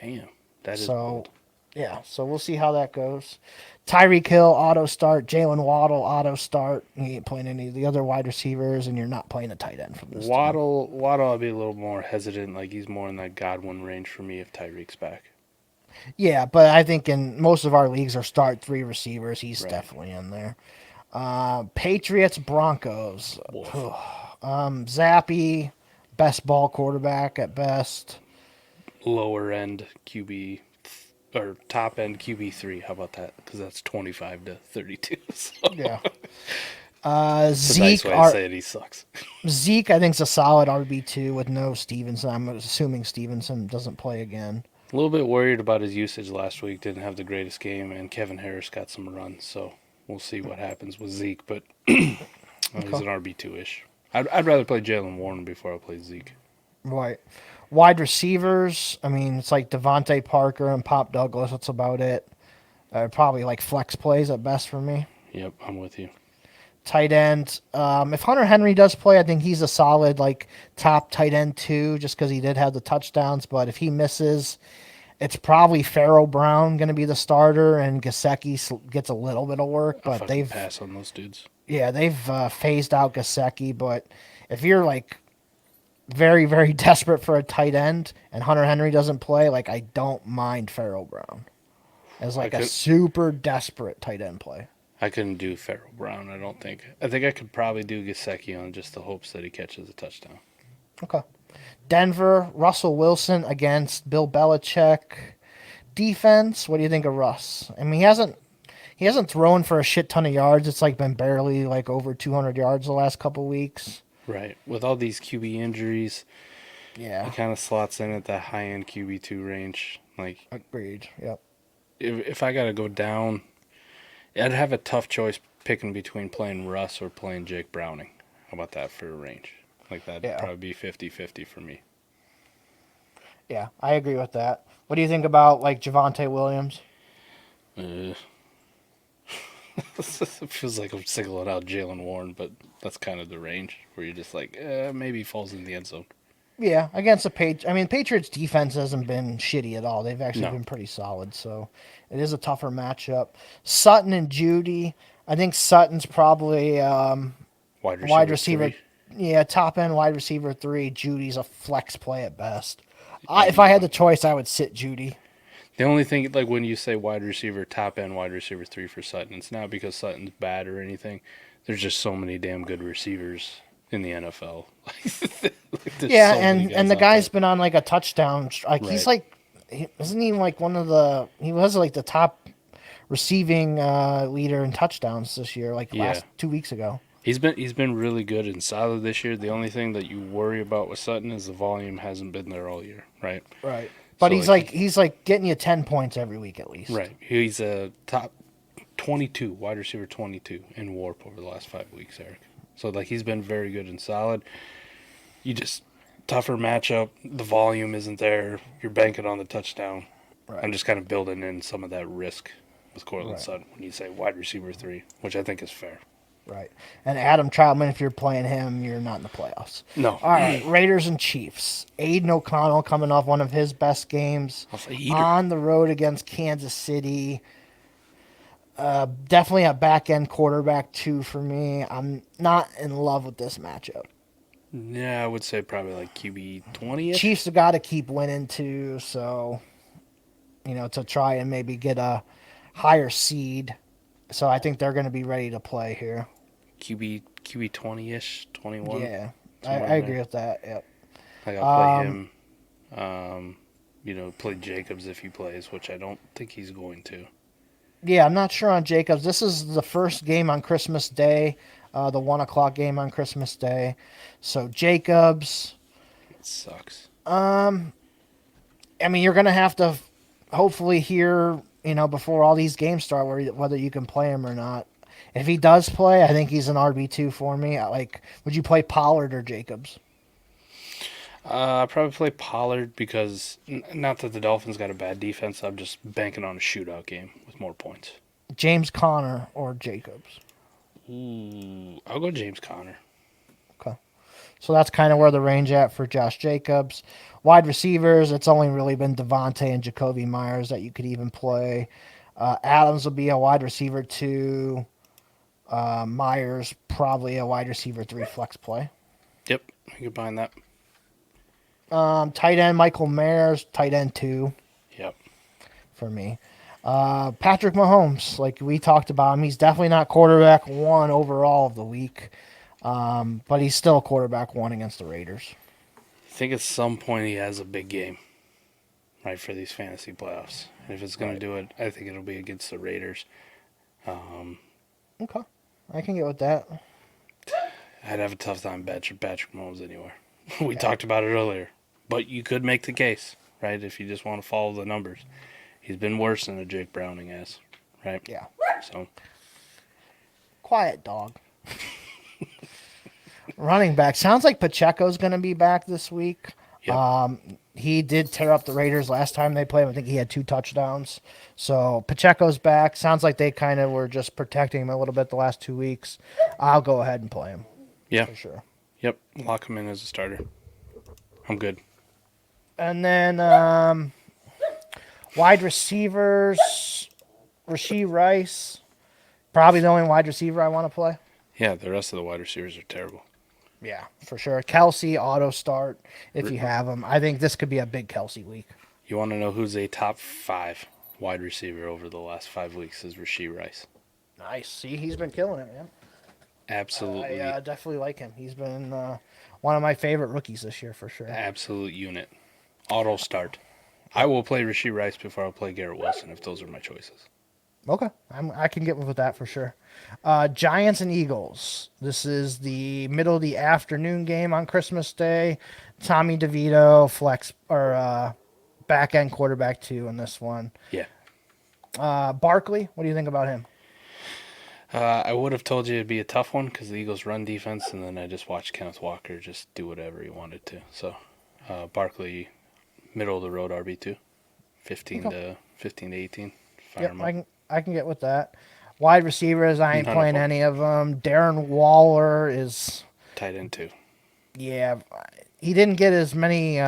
damn, that is So, bold. yeah, so we'll see how that goes. Tyreek Hill, auto start. Jalen Waddle, auto start. You ain't playing any of the other wide receivers, and you're not playing a tight end from this team. Waddle, I'll be a little more hesitant. Like he's more in that Godwin range for me if Tyreek's back. Yeah, but I think in most of our leagues are start 3 receivers. He's Right. definitely in there. Patriots, Broncos. Wolf. Zappy, best ball quarterback at best. Lower end QB or top end QB3. How about that? Because that's 25 to 32. So. Yeah. It's a Zeke, nice way to say it. He sucks. Zeke, I think, is a solid RB2 with no Stevenson. I'm assuming Stevenson doesn't play again. A little bit worried about his usage last week. Didn't have the greatest game, and Kevin Harris got some runs. So we'll see what happens with Zeke. But he's an RB2-ish. I'd rather play Jalen Warren before I play Zeke. Right. Wide receivers, I mean, it's like Devontae Parker and Pop Douglas. That's about it. Probably like flex plays at best for me. Yep, I'm with you. Tight end. If Hunter Henry does play, I think he's a solid like top tight end too, just because he did have the touchdowns. But if he misses, it's probably Farrell Brown going to be the starter, and Gesicki gets a little bit of work. But they've pass on those dudes. Yeah, they've phased out Gesicki. But if you're like very, very desperate for a tight end and Hunter Henry doesn't play, like I don't mind Farrell Brown as like a super desperate tight end play. I couldn't do Farrell Brown, I don't think. I think I could probably do Gesicki on just the hopes that he catches a touchdown. Okay. Denver, Russell Wilson against Bill Belichick. Defense, what do you think of Russ? I mean, he hasn't thrown for a shit ton of yards. It's like been barely like over 200 yards the last couple weeks. Right. With all these QB injuries, yeah, he kind of slots in at that high-end QB2 range. Like, agreed. Yep. If I got to go down, I'd have a tough choice picking between playing Russ or playing Jake Browning. How about that for a range? Like, that'd probably be 50-50 for me. Yeah, I agree with that. What do you think about, like, Javonte Williams? It feels like I'm singling out Jalen Warren, but that's kind of the range where you're just like, maybe he falls in the end zone. Yeah, against the Patriots. I mean, Patriots' defense hasn't been shitty at all. They've actually been pretty solid, so it is a tougher matchup. Sutton and Judy. I think Sutton's probably wide receiver. 3. Yeah, top end wide receiver 3. Judy's a flex play at best. If I had the choice, I would sit Judy. The only thing, like when you say wide receiver, top end wide receiver 3 for Sutton, it's not because Sutton's bad or anything. There's just so many damn good receivers in the NFL. Yeah, and the guy's been on like a touchdown. Like he's like, isn't he like he was like the top receiving leader in touchdowns this year, like last 2 weeks ago. He's been really good and solid this year. The only thing that you worry about with Sutton is the volume hasn't been there all year, right? Right. But so he's like getting you 10 points every week at least. Right. He's a top 22, wide receiver 22 in WARP over the last 5 weeks, Eric. So like he's been very good and solid. You just tougher matchup, the volume isn't there. You're banking on the touchdown. Right. I'm just kind of building in some of that risk with Cortland Sutton when you say wide receiver 3, which I think is fair. Right. And Adam Troutman, if you're playing him, you're not in the playoffs. No. All right, Raiders and Chiefs. Aiden O'Connell coming off one of his best games on the road against Kansas City. Definitely a back-end quarterback, too, for me. I'm not in love with this matchup. Yeah, I would say probably like QB 20-ish. Chiefs have got to keep winning, too, so, to try and maybe get a higher seed. So I think they're going to be ready to play here. QB 20-ish, 21. Yeah, I agree with that. Yep. Like I'll play him. Play Jacobs if he plays, which I don't think he's going to. Yeah, I'm not sure on Jacobs. This is the first game on Christmas Day, the 1:00 game on Christmas Day. So Jacobs. It sucks. I mean, you're going to have to hopefully hear, before all these games start, whether you can play him or not. If he does play, I think he's an RB2 for me. Would you play Pollard or Jacobs? I'd probably play Pollard because, not that the Dolphins got a bad defense, I'm just banking on a shootout game with more points. James Conner or Jacobs? Ooh, I'll go James Conner. Okay. So that's kind of where the range at for Josh Jacobs. Wide receivers, it's only really been Devontae and Jacoby Myers that you could even play. Adams will be a wide receiver 2. Myers, probably a wide receiver 3 flex play. Yep, I can find that. Tight end, Michael Mayers, tight end 2. Yep. For me. Patrick Mahomes, like we talked about him, he's definitely not quarterback 1 overall of the week. But he's still quarterback 1 against the Raiders. I think at some point he has a big game, right, for these fantasy playoffs. And if it's going to do it, I think it'll be against the Raiders. Okay. I can get with that. I'd have a tough time betting Patrick Mahomes anywhere. We talked about it earlier. But you could make the case, right, if you just want to follow the numbers. He's been worse than a Jake Browning has, right? Yeah. So. Quiet dog. Running back. Sounds like Pacheco's going to be back this week. Yep. He did tear up the Raiders last time they played him. I think he had 2 touchdowns. So Pacheco's back. Sounds like they kind of were just protecting him a little bit the last 2 weeks. I'll go ahead and play him. Yeah. For sure. Yep. Lock him in as a starter. I'm good. And then wide receivers, Rashee Rice. Probably the only wide receiver I want to play. Yeah, the rest of the wide receivers are terrible. Yeah, for sure. Kelsey, auto start if you have him. I think this could be a big Kelsey week. You want to know who's a top 5 wide receiver over the last 5 weeks is Rashee Rice. Nice. See, he's been killing it, man. Absolutely. I definitely like him. He's been one of my favorite rookies this year for sure. Absolute unit. Auto start. I will play Rashee Rice before I'll play Garrett Wilson if those are my choices. Okay, I can get with that for sure. Giants and Eagles. This is the middle of the afternoon game on Christmas Day. Tommy DeVito, flex or back end quarterback 2 in this one. Yeah. Barkley, what do you think about him? I would have told you it'd be a tough one because the Eagles run defense, and then I just watched Kenneth Walker just do whatever he wanted to. So, Barkley, middle of the road RB2, 15 to 18. Fire him up. I can get with that. Wide receivers, I ain't None playing of them. any of them. Darren Waller is, Tight end 2. yeah, he didn't get as many,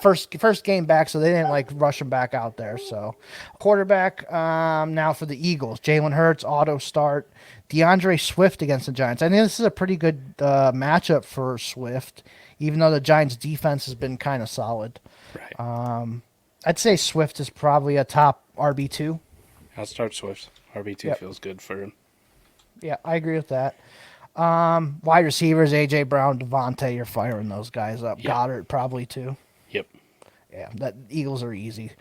first game back, so they didn't like rush him back out there. So, quarterback now for the Eagles, Jalen Hurts, auto start. DeAndre Swift against the Giants. I think this is a pretty good matchup for Swift, even though the Giants' defense has been kind of solid. Right. I'd say Swift is probably a top RB2. I'll start Swift. RB2 Yep. feels good for him. Yeah, I agree with that. Wide receivers, A.J. Brown, Devontae, you're firing those guys up. Yep. Goddard probably too. Yep. Yeah, that Eagles are easy.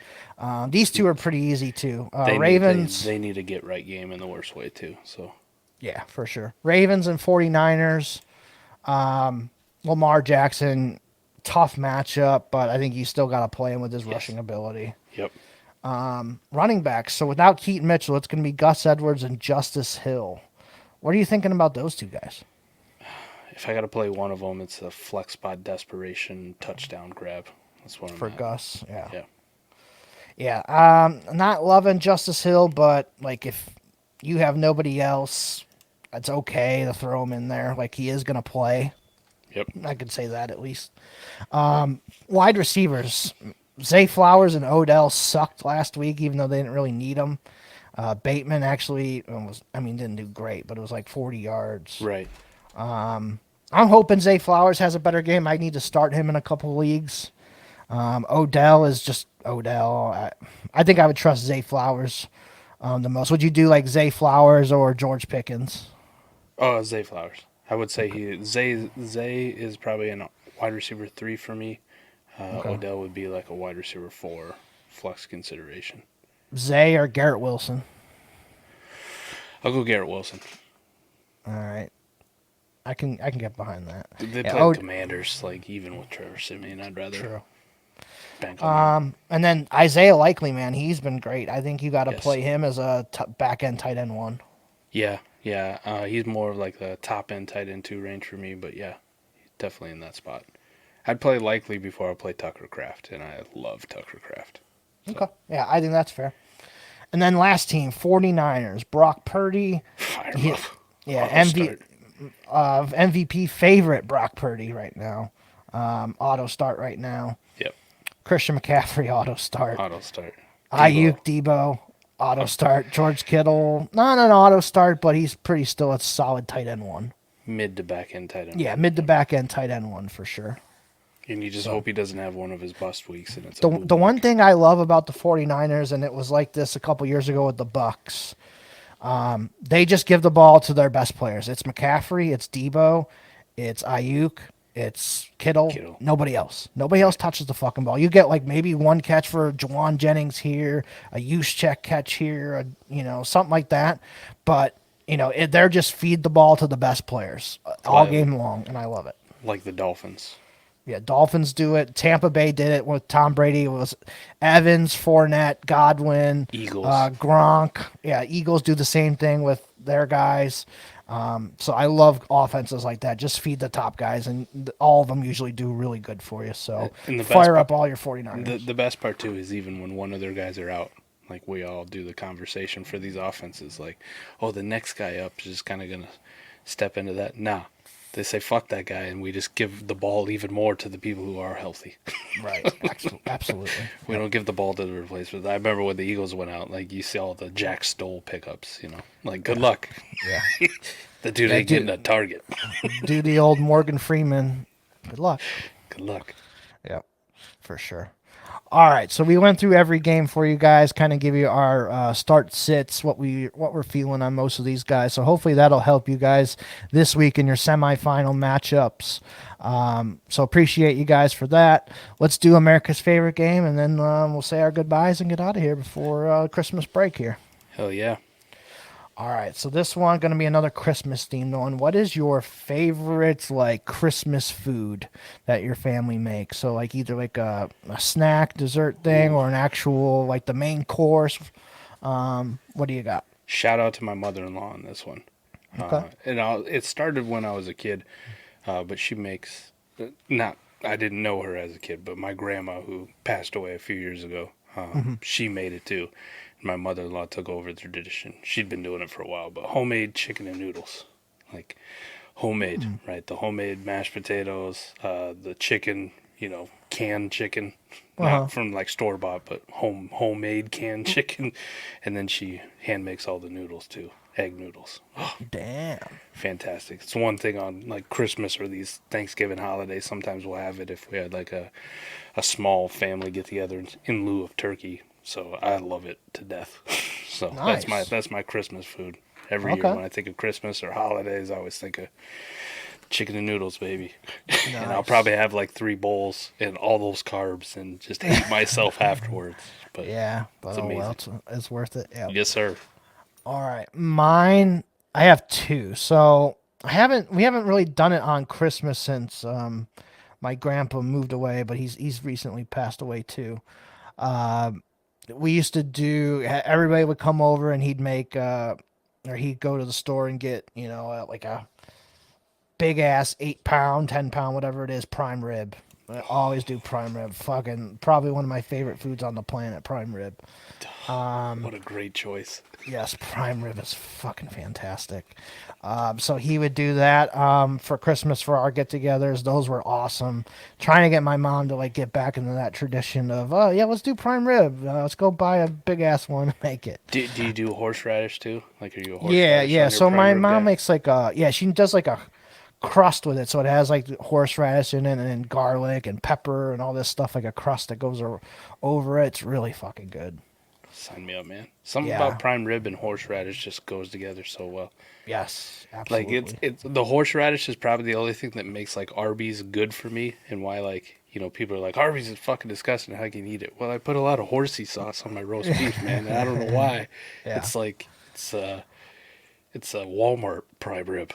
These 2 are pretty easy too. They Ravens. They need a get right game in the worst way too. So. Yeah, for sure. Ravens and 49ers. Lamar Jackson, tough matchup, but I think you still got to play him with his rushing ability. Yep. Running backs. So without Keaton Mitchell, it's going to be Gus Edwards and Justice Hill. What are you thinking about those 2 guys? If I got to play one of them, it's a flex spot desperation touchdown grab. That's what I'm For at. Gus, yeah. Yeah. Yeah, not loving Justice Hill, but like if you have nobody else, it's okay to throw him in there. Like he is going to play. Yep. I could say that at least. Wide receivers, Zay Flowers and Odell sucked last week, even though they didn't really need them. Bateman actually didn't do great, but it was like 40 yards. Right. I'm hoping Zay Flowers has a better game. I need to start him in a couple leagues. Odell is just Odell. I think I would trust Zay Flowers the most. Would you do like Zay Flowers or George Pickens? Oh, Zay Flowers. I would say Zay is probably a wide receiver 3 for me. Odell would be like a wide receiver 4 flex consideration. Zay or Garrett Wilson? I'll go Garrett Wilson. All right. I can get behind that. They play the Commanders, like even with Trevor Siemian, I'd rather bank on him. And then Isaiah Likely, man, he's been great. I think you got to Yes. play him as a back end tight end 1. Yeah. He's more of like the top end tight end 2 range for me, but yeah, he's definitely in that spot. I'd play Likely before I play Tucker Kraft, and I love Tucker Kraft. So. Okay. Yeah, I think that's fair. And then last team, 49ers, Brock Purdy. Fire him up. Yeah, Auto start. MVP favorite Brock Purdy right now. Auto start right now. Yep. Christian McCaffrey, auto start. Auto start. Ayuk, Debo, auto start. George Kittle, not an auto start, but he's pretty still a solid tight end 1. Mid to back end tight end. Yeah, mid to back end tight end 1 for sure. And you just hope he doesn't have one of his bust weeks. And it's The one thing I love about the 49ers, and it was like this a couple years ago with the Bucks, they just give the ball to their best players. It's McCaffrey, it's Debo, it's Ayuk, it's Kittle. Nobody else. Nobody else touches the fucking ball. You get like maybe one catch for Jawan Jennings here, a Juszczyk catch here, something like that. But, they're just feed the ball to the best players all game long, and I love it. Like the Dolphins. Yeah, Dolphins do it. Tampa Bay did it with Tom Brady. It was Evans, Fournette, Godwin, Eagles. Gronk. Yeah, Eagles do the same thing with their guys. So I love offenses like that. Just feed the top guys, and all of them usually do really good for you. So And the fire best up all your 49ers. the best part too is even when one of their guys are out, like we all do the conversation for these offenses, like, oh, the next guy up is just kind of gonna step into that. Nah, they say fuck that guy, and we just give the ball even more to the people who are healthy. Right. Absolutely. We don't give the ball to the replacements. I remember when the Eagles went out, like you see all the Jack Stoll pickups, like good luck. Yeah. The dude ain't getting a target. Do the old Morgan Freeman. Good luck. Good luck. Yep, for sure. All right, so we went through every game for you guys, kind of give you our start sits, what we're feeling on most of these guys. So hopefully that'll help you guys this week in your semifinal matchups. So appreciate you guys for that. Let's do America's favorite game, and then we'll say our goodbyes and get out of here before Christmas break here. Hell yeah. All right, so this one going to be another Christmas themed one. What is your favorite like Christmas food that your family makes? So like either like a snack, dessert thing, or an actual like the main course. What do you got? Shout out to my mother-in-law on this one. Okay. It started when I was a kid, but she makes I didn't know her as a kid, but my grandma who passed away a few years ago, she made it too. My mother-in-law took over the tradition. She'd been doing it for a while, but homemade chicken and noodles, like homemade, right? The homemade mashed potatoes, the chicken, canned chicken, not from like store-bought, but homemade canned chicken, and then she hand makes all the noodles too, egg noodles. Oh, damn, fantastic! It's one thing on like Christmas or these Thanksgiving holidays. Sometimes we'll have it if we had like a small family get-together in lieu of turkey. So I love it to death. So nice. that's my Christmas food. Every year when I think of Christmas or holidays, I always think of chicken and noodles, baby. Nice. And I'll probably have like 3 bowls and all those carbs and just hate myself afterwards. But yeah, but it's amazing. Well, it's worth it. Yep. Yes, sir. All right, mine. I have 2. So we haven't really done it on Christmas since my grandpa moved away, but he's recently passed away too. We used to do, everybody would come over and he'd make, or he'd go to the store and get, like a big ass 8-pound, 10-pound, whatever it is, prime rib. I always do prime rib. Fucking probably one of my favorite foods on the planet, prime rib. What a great choice. Yes, prime rib is fucking fantastic. So he would do that for Christmas for our get-togethers. Those were awesome. Trying to get my mom to like get back into that tradition of, oh yeah, let's do prime rib. Let's go buy a big ass one and make it. Do you do horseradish too? Like, are you a horseradish? Yeah. So my mom makes like she does like a crust with it, so it has like horseradish in it and garlic and pepper and all this stuff, like a crust that goes over it. It's really fucking good. Sign me up, man. Something about prime rib and horseradish just goes together so well. Yes, absolutely. Like it's the horseradish is probably the only thing that makes like Arby's good for me, and why like people are like Arby's is fucking disgusting. How can you eat it? Well, I put a lot of horsey sauce on my roast beef, man, and I don't know why. Yeah. It's like it's a Walmart prime rib.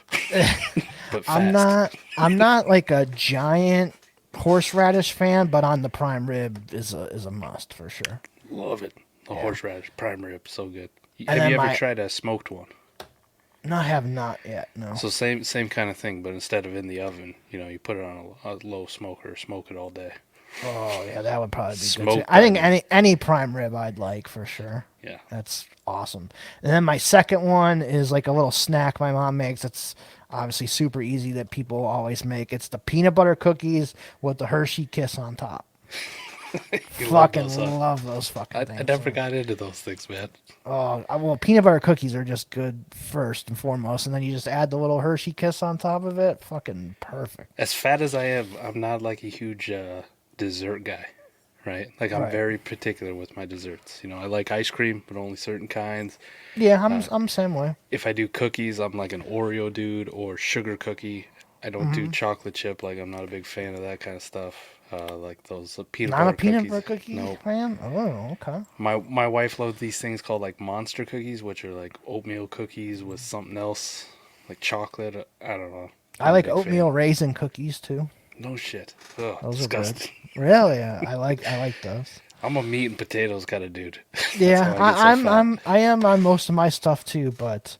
But fast. I'm not like a giant horseradish fan, but on the prime rib is a must for sure. Love it. The horseradish prime rib, so good. Have you ever tried a smoked one? No, I have not yet. No. So same kind of thing, but instead of in the oven, you put it on a low smoker, smoke it all day. Oh yeah, that would probably be good too. I think any prime rib I'd like for sure. Yeah, that's awesome. And then my second one is like a little snack my mom makes. It's obviously super easy that people always make. It's the peanut butter cookies with the Hershey Kiss on top. Love those fucking things. I never got into those things, man. Oh, well, peanut butter cookies are just good first and foremost, and then you just add the little Hershey Kiss on top of it. Fucking perfect. As fat as I am, I'm not like a huge dessert guy, right? Like I'm very particular with my desserts. I like ice cream, but only certain kinds. Yeah, I'm same way. If I do cookies, I'm like an Oreo dude or sugar cookie. I don't do chocolate chip. Like I'm not a big fan of that kind of stuff. Like those peanut butter cookies. Not a peanut butter cookie nope. fan? Oh, okay. My wife loves these things called like monster cookies, which are like oatmeal cookies with something else, like chocolate. I don't know. I like oatmeal raisin cookies too. No shit. Ugh, those disgusting. Are good. Really? I like those. I'm a meat and potatoes kind of dude. Yeah, I am on most of my stuff too, but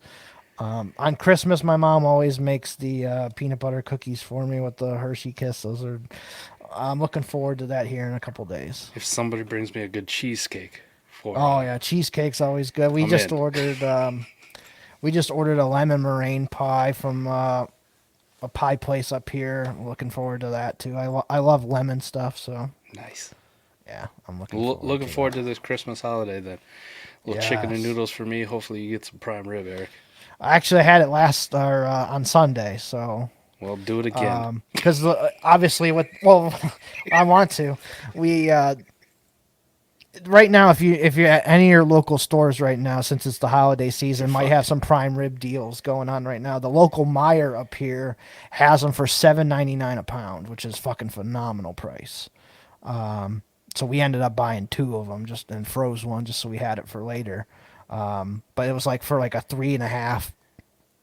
On Christmas, my mom always makes the peanut butter cookies for me with the Hershey Kiss. I'm looking forward to that here in a couple days. If somebody brings me a good cheesecake for Oh yeah, cheesecake's always good. We I'm just in. ordered a lemon meringue pie from a pie place up here. Looking forward to that too. I love lemon stuff, so Nice. yeah, I'm looking Looking forward that. to this Christmas holiday then. A little chicken and Yes. noodles for me. Hopefully you get some prime rib, Eric. I had it on Sunday, so Well, do it again. because obviously I want to. We right now, if you're at any of your local stores right now, since it's the holiday season, might have some prime rib deals going on right now. The local Meijer up here has them for $7.99 a pound, which is fucking phenomenal price. So we ended up buying two of them and froze one just so we had it for later. But it was like for like a 3.5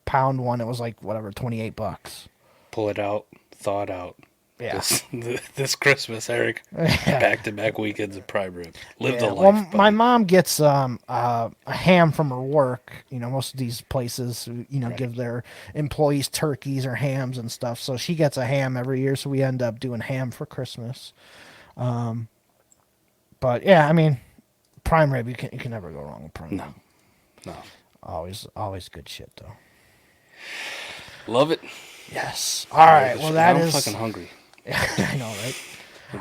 pound one, it was like whatever, $28. Pull it out, thaw it out. Yeah. This Christmas, Eric. Yeah. Back-to-back weekends of prime rib. Live the life, Well, buddy. my mom gets a ham from her work. You know, most of these places, give their employees turkeys or hams and stuff. So she gets a ham every year. So we end up doing ham for Christmas. But yeah, I mean, prime rib, you can never go wrong with prime rib. No. Always good shit though. Love it. Yes. All right. Well, I'm fucking hungry. I know, right?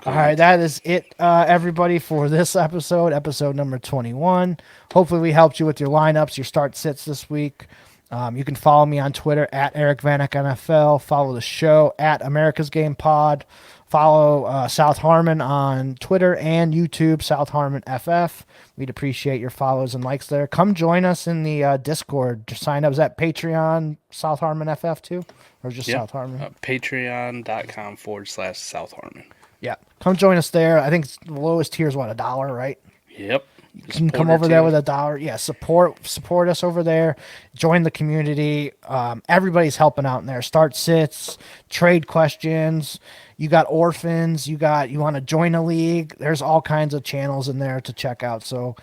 All right, that is it, everybody, for this episode number 21. Hopefully, we helped you with your lineups, your start sits this week. You can follow me on Twitter at Eric Vanek NFL. Follow the show at America's Game Pod. Follow South Harmon on Twitter and YouTube, South Harmon FF. We'd appreciate your follows and likes there. Come join us in the Discord. Just sign up. Is that Patreon South Harmon FF too? Or just South Harmon? Patreon.com/South Harmon. Yeah. Come join us there. I think the lowest tier is what, $1, right? Yep. You can come over there with $1. Yeah, support us over there. Join the community. Everybody's helping out in there. Start sits, trade questions. You got orphans. You want to join a league. There's all kinds of channels in there to check out. So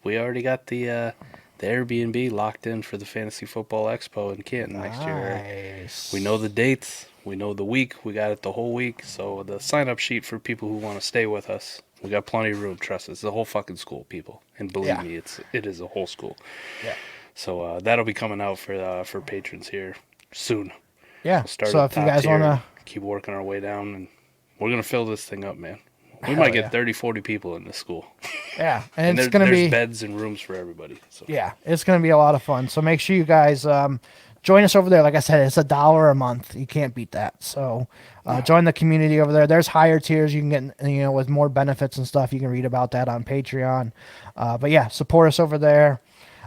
we already got the Airbnb locked in for the Fantasy Football Expo in Canton next year. Nice. We know the dates. We know the week. We got it the whole week. So the sign-up sheet for people who want to stay with us, we got plenty of room. Trust us. It's a whole fucking school, people. And believe me, it is a whole school. Yeah. So that'll be coming out for patrons here soon. Yeah. We'll start So at if the you top guys tier, want to... keep working our way down, and we're going to fill this thing up, man. We might get 30, 40 people in this school. Yeah. And it's going to be... There's beds and rooms for everybody. So. Yeah. It's going to be a lot of fun. So make sure you guys... join us over there. Like I said, it's $1 a month. You can't beat that. So join the community over there. There's higher tiers you can get, with more benefits and stuff. You can read about that on Patreon. But yeah, support us over there.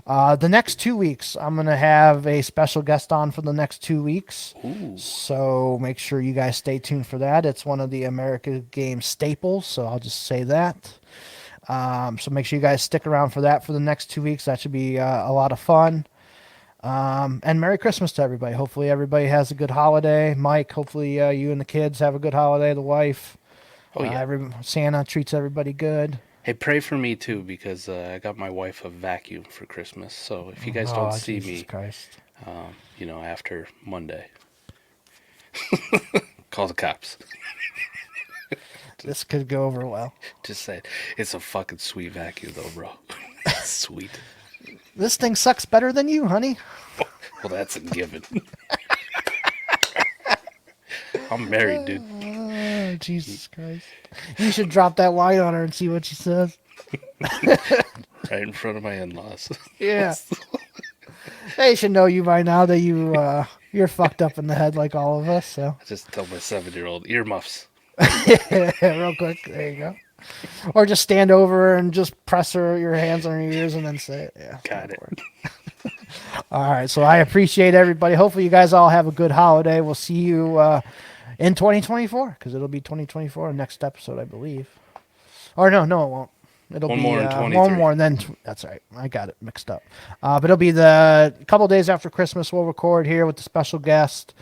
The next 2 weeks, I'm going to have a special guest on for the next 2 weeks. Ooh. So make sure you guys stay tuned for that. It's one of the America Game staples. So I'll just say that. So make sure you guys stick around for that for the next 2 weeks. That should be a lot of fun. And Merry Christmas to everybody. Hopefully everybody has a good holiday. Mike, hopefully you and the kids have a good holiday. The wife. Oh, yeah. Santa treats everybody good. Hey, pray for me, too, because I got my wife a vacuum for Christmas. So if you guys don't see Jesus me, Christ. After Monday, call the cops. This could go over well. Just say, it's a fucking sweet vacuum, though, bro. Sweet. This thing sucks better than you, honey. Well, that's a given. I'm married, dude. Oh, Jesus Christ. You should drop that line on her and see what she says. Right in front of my in-laws. Yeah. They should know you by now that you're fucked up in the head like all of us. So I just tell my 7-year-old, earmuffs. real quick, there you go. Or just stand over her and just press your hands on her ears and then say it. Yeah. Got it. All right. So I appreciate everybody. Hopefully you guys all have a good holiday. We'll see you in 2024 because it'll be 2024 next episode, I believe. Or no, it won't. It'll one be more in 23. one more, and then that's right. I got it mixed up. But it'll be the couple days after Christmas. We'll record here with the special guest,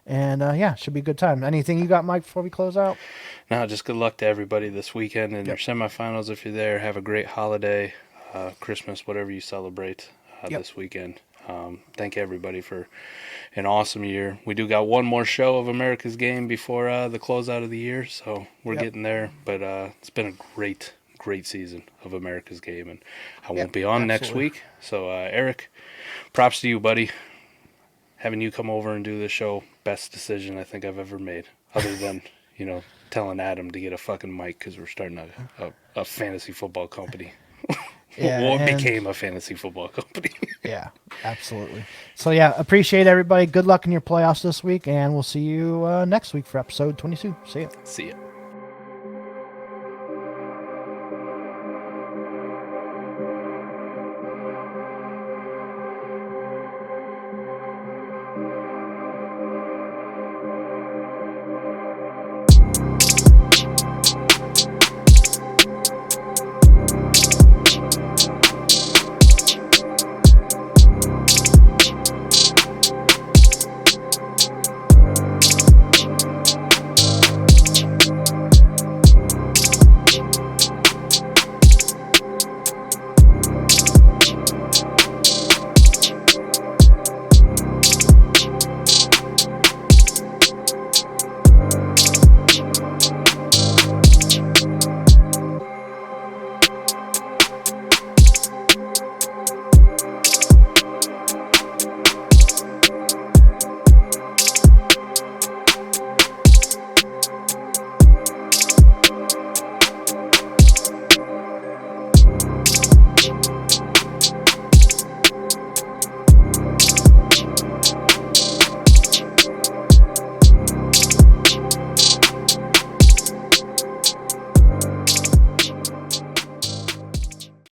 and should be a good time. Anything you got, Mike, before we close out? No, just good luck to everybody this weekend in your semifinals. If you're there, have a great holiday, Christmas, whatever you celebrate this weekend. Thank everybody for an awesome year. We do got one more show of America's Game before the closeout of the year, so we're getting there. But it's been a great season of America's Game, and I won't be on next week. So Eric, props to you, buddy. Having you come over and do this show, best decision I think I've ever made, other than telling Adam to get a fucking mic because we're starting a fantasy football company. What became a fantasy football company. Yeah, absolutely. So, yeah, appreciate everybody. Good luck in your playoffs this week, and we'll see you next week for episode 22. See ya. See ya.